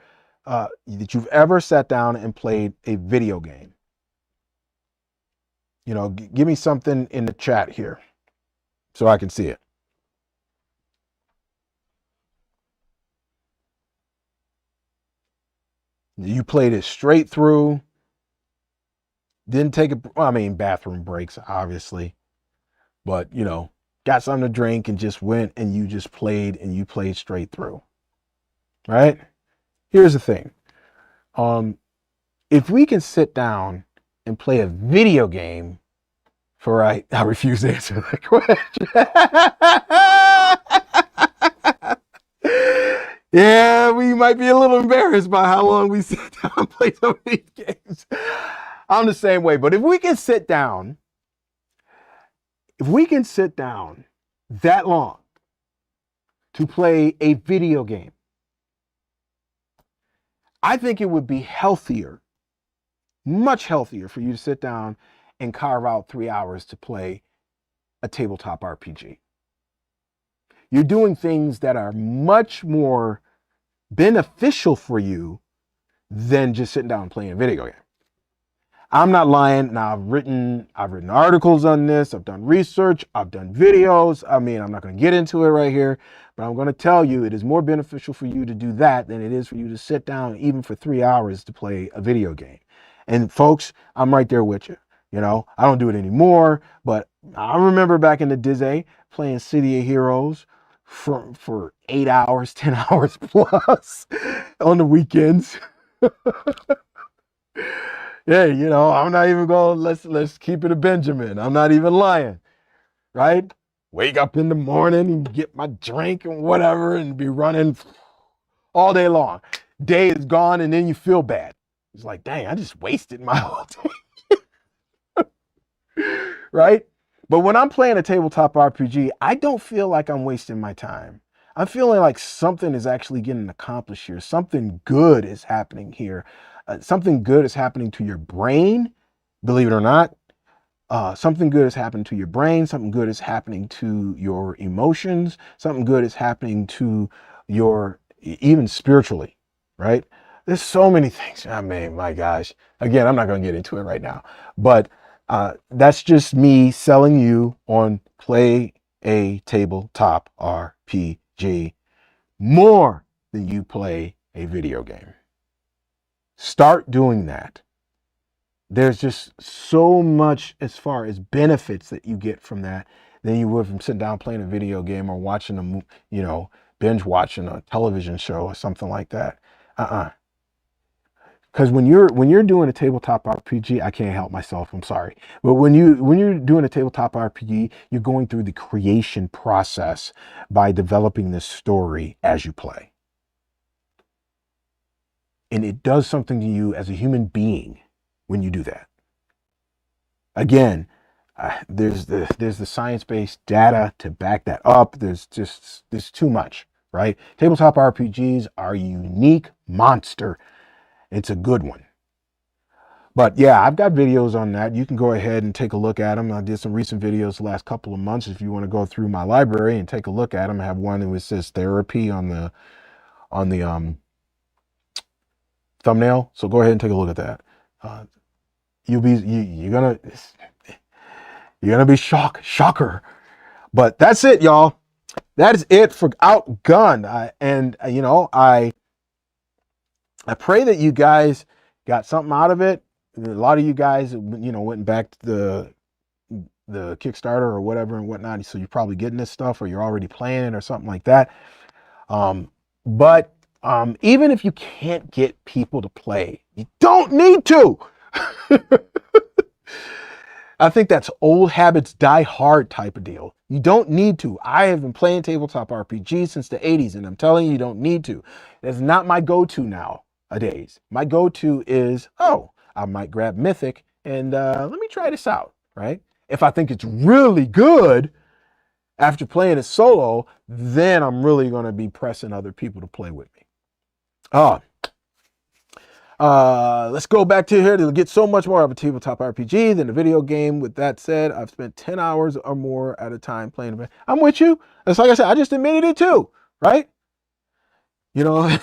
sat down and played a video game? You know, give me something in the chat here so I can see it. You played it straight through, didn't take bathroom breaks, obviously, but, you know, got something to drink and just went and you just played and you played straight through, right? Here's the thing. If we can sit down and play a video game for, I refuse to answer that question. Yeah, we might be a little embarrassed by how long we sit down and play some of these games. I'm the same way, but if we can sit down that long to play a video game, I think it would be healthier, much healthier for you to sit down and carve out 3 hours to play a tabletop RPG. You're doing things that are much more beneficial for you than just sitting down and playing a video game. I'm not lying. Now, I've written articles on this. I've done research. I've done videos. I mean, I'm not going to get into it right here, but I'm going to tell you it is more beneficial for you to do that than it is for you to sit down even for 3 hours to play a video game. And folks, I'm right there with you. You know, I don't do it anymore, but I remember back in the day playing City of Heroes for 8 hours, 10 hours plus on the weekends. Yeah, you know, I'm not even going, let's keep it a Benjamin. I'm not even lying, right? Wake up in the morning and get my drink and whatever and be running all day long. Day is gone and then you feel bad. It's like, dang, I just wasted my whole day. Right? But when I'm playing a tabletop RPG, I don't feel like I'm wasting my time. I'm feeling like something is actually getting accomplished here. Something good is happening here. Something good is happening to your brain, believe it or not. Something good is happening to your brain. Something good is happening to your emotions. Something good is happening to your, even spiritually, right? There's so many things. I mean, my gosh. Again, I'm not going to get into it right now. But that's just me selling you on play a tabletop RPG more than you play a video game. Start doing that. There's just so much as far as benefits that you get from that than you would from sitting down playing a video game or watching binge watching a television show or something like that. Because when you're doing a tabletop RPG, I can't help myself. I'm sorry, but when you're doing a tabletop RPG, you're going through the creation process by developing this story as you play, and it does something to you as a human being when you do that. Again, there's the science-based data to back that up. There's too much, right? Tabletop RPGs are a unique monster. It's a good one. But yeah, I've got videos on that. You can go ahead and take a look at them. I did some recent videos the last couple of months. If you want to go through my library and take a look at them, I have one that says therapy on the thumbnail. So go ahead and take a look at that. You're gonna be shocker. But that's it, y'all. That is it for Outgunned. I pray that you guys got something out of it. a lot of you guys, went back to the Kickstarter or whatever and whatnot. So you're probably getting this stuff, or you're already playing it or something like that. But even if you can't get people to play, you don't need to. I think that's old habits die hard type of deal. You don't need to. I have been playing tabletop RPG since the 80s, and I'm telling you, you don't need to. That's not my go-to nowadays. My go-to is, oh, I might grab Mythic and let me try this out, right? If I think it's really good after playing it solo, then I'm really going to be pressing other people to play with me. Let's go back to here to get so much more of a tabletop RPG than a video game. With that said, I've spent 10 hours or more at a time playing it. I'm with you. It's like I said, I just admitted it too, right? My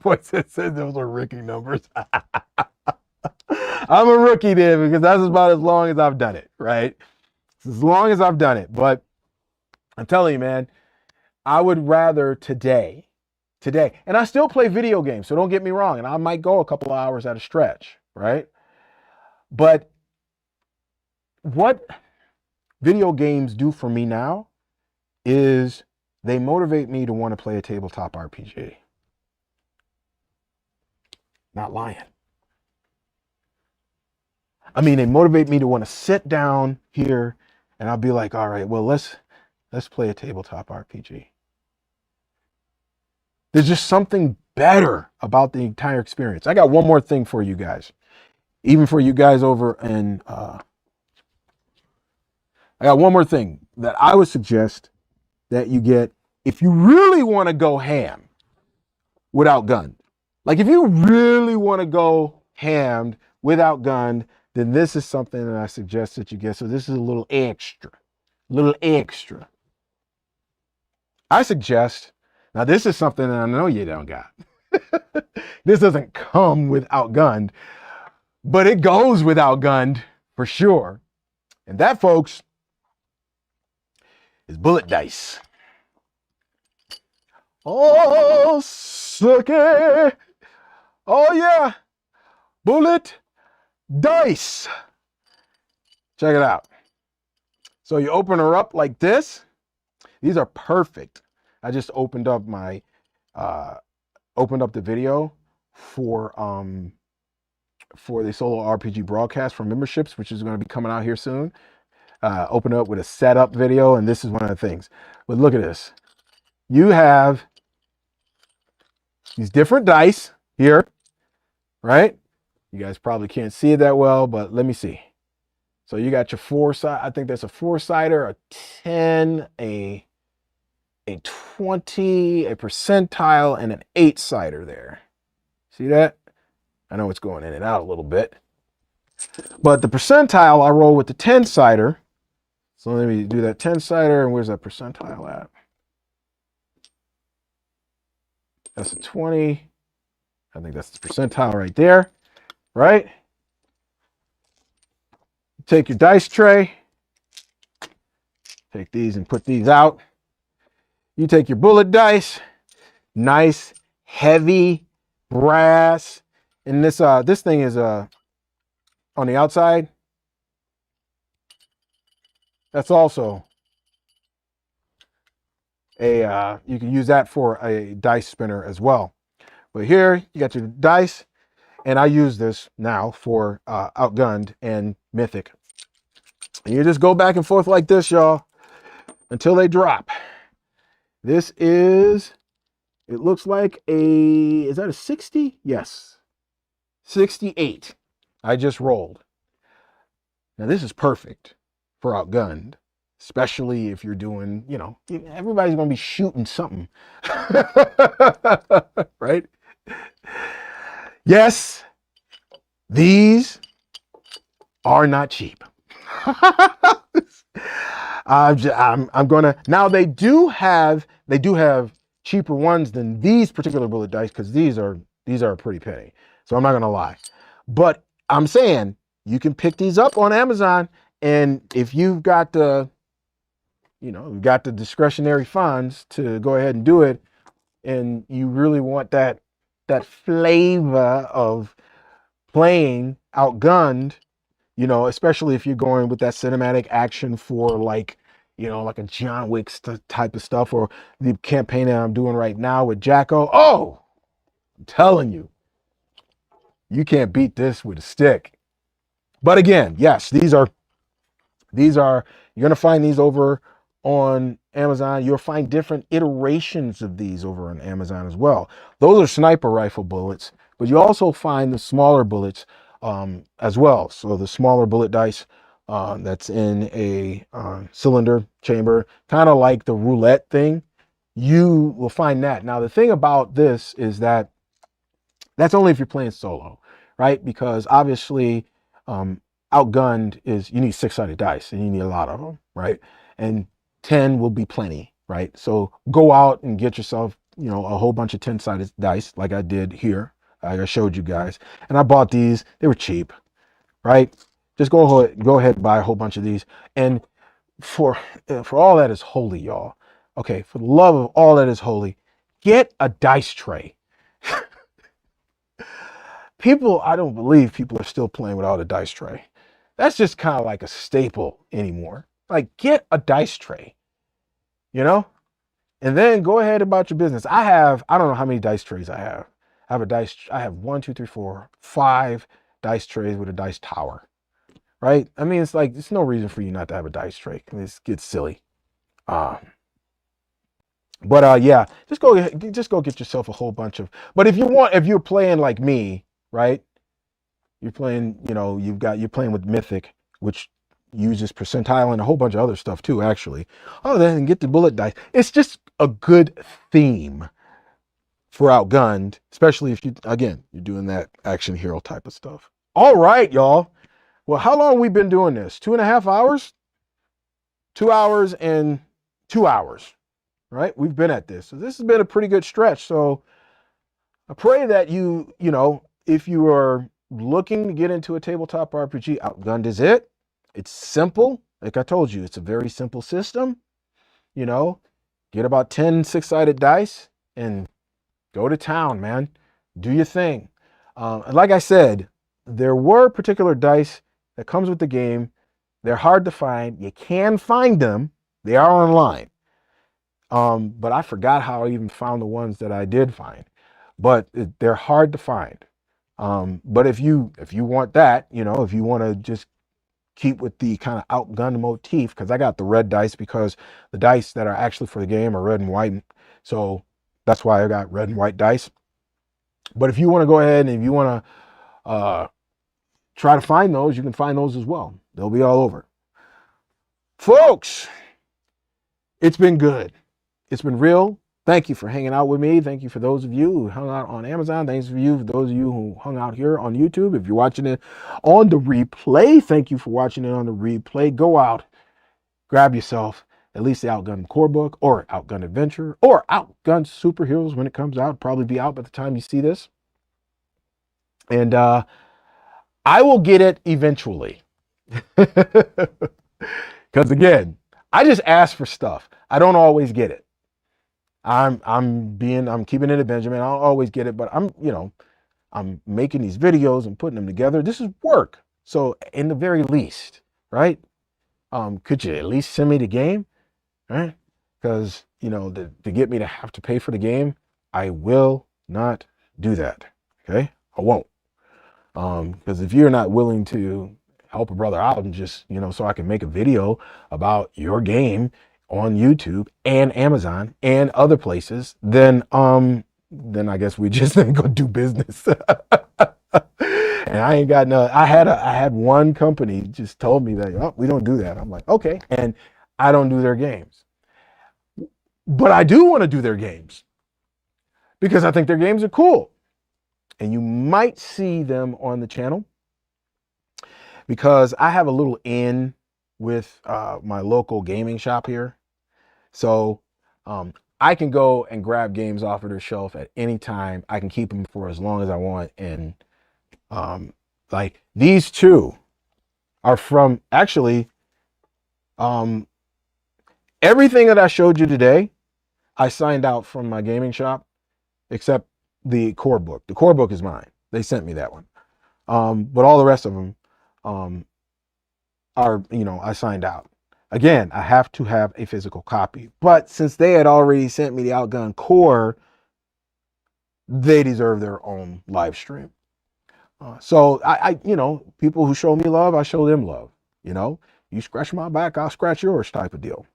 voice said those are rookie numbers. I'm a rookie there because that's about as long as I've done it, right? As long as I've done it. But I'm telling you, man, I would rather today, and I still play video games, so don't get me wrong, and I might go a couple of hours at a stretch, right? But what video games do for me now is they motivate me to want to play a tabletop RPG. Not lying. I mean, they motivate me to want to sit down here and I'll be like, all right, well, let's play a tabletop RPG. There's just something better about the entire experience. I got one more thing for you guys. Even for you guys over in, I got one more thing that I would suggest that you get if you really want to go ham with Outgunned. Like if you really want to go hammed with Outgunned, then this is something that I suggest that you get. So this is a little extra. I suggest, now this is something that I know you don't got. This doesn't come with Outgunned, but it goes with Outgunned for sure. And that, folks, is bullet dice. Oh, sucky. Oh, yeah. Bullet dice. Check it out. So you open her up like this. These are perfect. I just opened up my, the video for the solo RPG broadcast for memberships, which is going to be coming out here soon. Open it up with a setup video, and this is one of the things. But look at this. You have these different dice here, right? You guys probably can't see it that well, but let me see. So you got your 4-side, I think that's a 4-sider, a 10, a 20, a percentile, and an 8-sider there. See that? I know it's going in and out a little bit. But the percentile, I roll with the 10-sider. So let me do that 10-sider, and where's that percentile at? That's a 20. I think that's the percentile right there, right? Take your dice tray. Take these and put these out. You take your bullet dice, nice, heavy, brass. And this thing is on the outside. That's also you can use that for a dice spinner as well. But here you got your dice, and I use this now for Outgunned and Mythic. And you just go back and forth like this, y'all, until they drop. This is, it looks like is that a 60? Yes, 68. I just rolled. Now this is perfect for Outgunned, especially if you're doing, everybody's going to be shooting something, right? Yes, these are not cheap. I'm gonna, now they do have cheaper ones than these particular bullet dice, because these are a pretty penny. So I'm not gonna lie, but I'm saying you can pick these up on Amazon, and if you've got the, you've got the discretionary funds to go ahead and do it, and you really want that flavor of playing Outgunned, you know, especially if you're going with that cinematic action for like, you know, like a John Wick type of stuff, or the campaign that I'm doing right now with Jacko. Oh, I'm telling you, you can't beat this with a stick. But again, yes, these are you're going to find these over on Amazon. You'll find different iterations of these over on Amazon as well. Those are sniper rifle bullets, but you also find the smaller bullets as well. So the smaller bullet dice that's in a cylinder chamber, kind of like the roulette thing, you will find that. Now, the thing about this is that that's only if you're playing solo, right? Because obviously, Outgunned is you need six-sided dice and you need a lot of them, right? And 10 will be plenty, right? So go out and get yourself, you know, a whole bunch of 10-sided dice like I did here. Like I showed you guys. And I bought these. They were cheap, right? Just go ahead and buy a whole bunch of these. And for all that is holy, y'all. Okay, for the love of all that is holy, get a dice tray. People, I don't believe people are still playing without a dice tray. That's just kind of like a staple anymore. Like, get a dice tray, you know? And then go ahead about your business. I don't know how many dice trays I have. I have 1, 2, 3, 4, 5 dice trays with a dice tower, right? I mean, it's like, there's no reason for you not to have a dice tray. It gets silly. Yeah, just go get yourself a whole bunch of, but if you're playing like me, right? You're playing, you know, you're playing with Mythic, which uses percentile and a whole bunch of other stuff too, actually. Oh, then get the bullet dice. It's just a good theme for Outgunned, especially if you're doing that action hero type of stuff. All right, y'all. Well, how long have we been doing this? 2.5 hours? 2 hours and 2 hours, right? We've been at this. So this has been a pretty good stretch. So I pray that you know, if you are looking to get into a tabletop RPG, Outgunned is it. It's simple. Like I told you, it's a very simple system. You know, get about 10 six-sided dice and go to town, man. Do your thing. And like I said, there were particular dice that comes with the game. They're hard to find. You can find them. They are online. But I forgot how I even found the ones that I did find. But they're hard to find. But if you want that, you know, if you want to just keep with the kind of Outgunned motif, because I got the red dice because the dice that are actually for the game are red and white. So that's why I got red and white dice. But if you want to go ahead and if you want to try to find those, you can find those as well. They'll be all over. Folks, it's been good. It's been real. Thank you for hanging out with me. Thank you for those of you who hung out on Amazon. Thanks for those of you who hung out here on YouTube. If you're watching it on the replay, thank you for watching it on the replay. Go out, grab yourself at least the Outgunned core book or Outgunned Adventure or Outgunned Superheroes when it comes out. Probably be out by the time you see this. And I will get it eventually. Because again, I just ask for stuff. I don't always get it. I'm keeping it a Benjamin. I don't always get it, but I'm making these videos and putting them together. This is work. So in the very least, right? Could you at least send me the game? Right? Because, you know, to get me to have to pay for the game, I will not do that. Okay? I won't. Because if you're not willing to help a brother out and just, you know, so I can make a video about your game on YouTube and Amazon and other places, then I guess we just ain't gonna do business. And I ain't got no. I had one company just told me that, oh, we don't do that. I'm like, okay, and I don't do their games, but I do want to do their games because I think their games are cool, and you might see them on the channel because I have a little in with my local gaming shop here. So I can go and grab games off of their shelf at any time. I can keep them for as long as I want. And like these two are from actually everything that I showed you today, I signed out from my gaming shop except the core book. The core book is mine. They sent me that one. But all the rest of them are, I signed out. Again, I have to have a physical copy. But since they had already sent me the Outgunned core, they deserve their own live stream. So people who show me love, I show them love. You scratch my back, I'll scratch yours type of deal.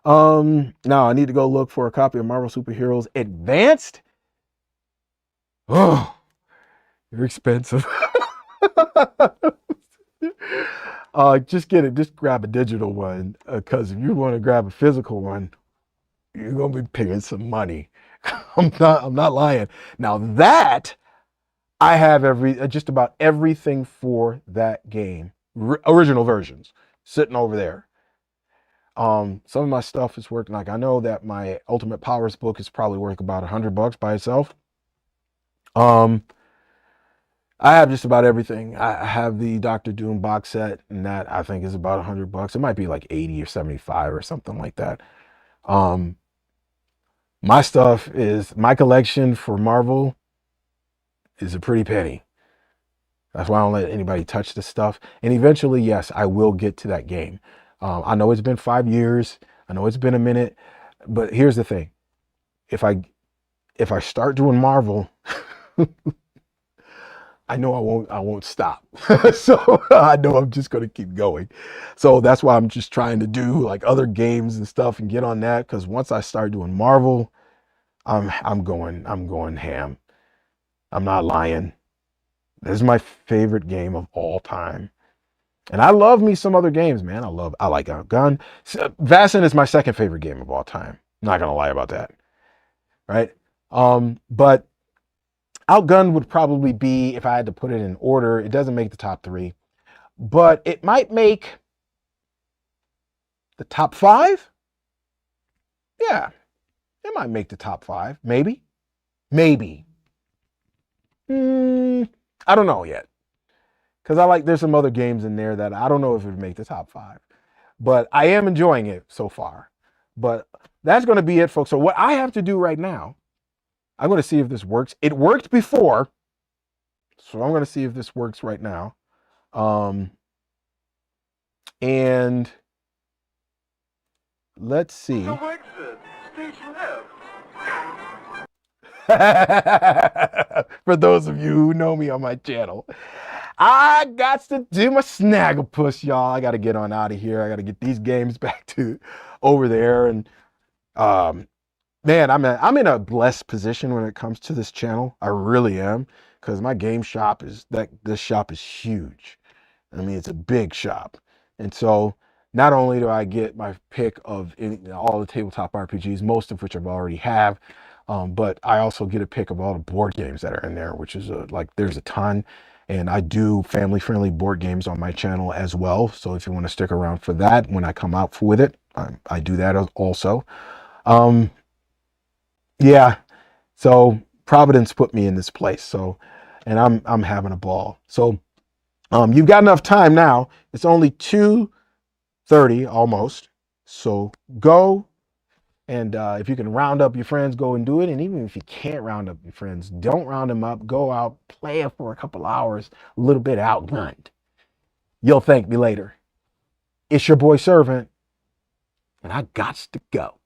Now I need to go look for a copy of Marvel Superheroes Advanced. Oh, you're expensive. Just get it. Just grab a digital one, because if you want to grab a physical one, you're gonna be paying some money. I'm not lying. Now that I have just about everything for that game, original versions, sitting over there. Some of my stuff is worth, like, I know that my Ultimate Powers book is probably worth about $100 by itself. I have just about everything. I have the Doctor Doom box set, and that I think is about $100. It might be like 80 or 75 or something like that. My stuff is, my collection for Marvel is a pretty penny. That's why I don't let anybody touch this stuff. And eventually, yes, I will get to that game. I know it's been 5 years. I know it's been a minute. But here's the thing. If I start doing Marvel, I know I won't stop. So I know I'm just going to keep going. So that's why I'm just trying to do like other games and stuff and get on that. Because once I start doing Marvel, I'm going ham. I'm not lying. This is my favorite game of all time. And I love me some other games, man. I like Outgunned. Vaesen is my second favorite game of all time. Not gonna lie about that. Right? But Outgunned would probably be, if I had to put it in order, it doesn't make the top 3, but it might make the top 5. Yeah, it might make the top 5, maybe. I don't know yet, because there's some other games in there that I don't know if it would make the top 5, but I am enjoying it so far. But that's going to be it, folks. So what I have to do right now, I'm going to see if this works. It worked before, so I'm going to see if this works right now. And let's see. For those of you who know me on my channel, I got to do my Snagglepuss, y'all. I got to get on out of here. I got to get these games back to over there. And man, I'm in a blessed position when it comes to this channel. I really am, because my game shop this shop is huge. I mean, it's a big shop. And so not only do I get my pick of all the tabletop RPGs, most of which I already have, but I also get a pick of all the board games that are in there, which is there's a ton. And I do family-friendly board games on my channel as well. So if you want to stick around for that, when I come out with it, I do that also. Yeah. So Providence put me in this place. So, and I'm having a ball. So you've got enough time now. It's only 2:30 almost. So go. And if you can round up your friends, go and do it. And even if you can't round up your friends, don't round them up. Go out, play it for a couple hours, a little bit Outgunned. You'll thank me later. It's your boy Servant, and I gots to go.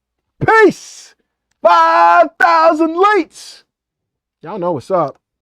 Peace! 5,000 lights! Y'all know what's up.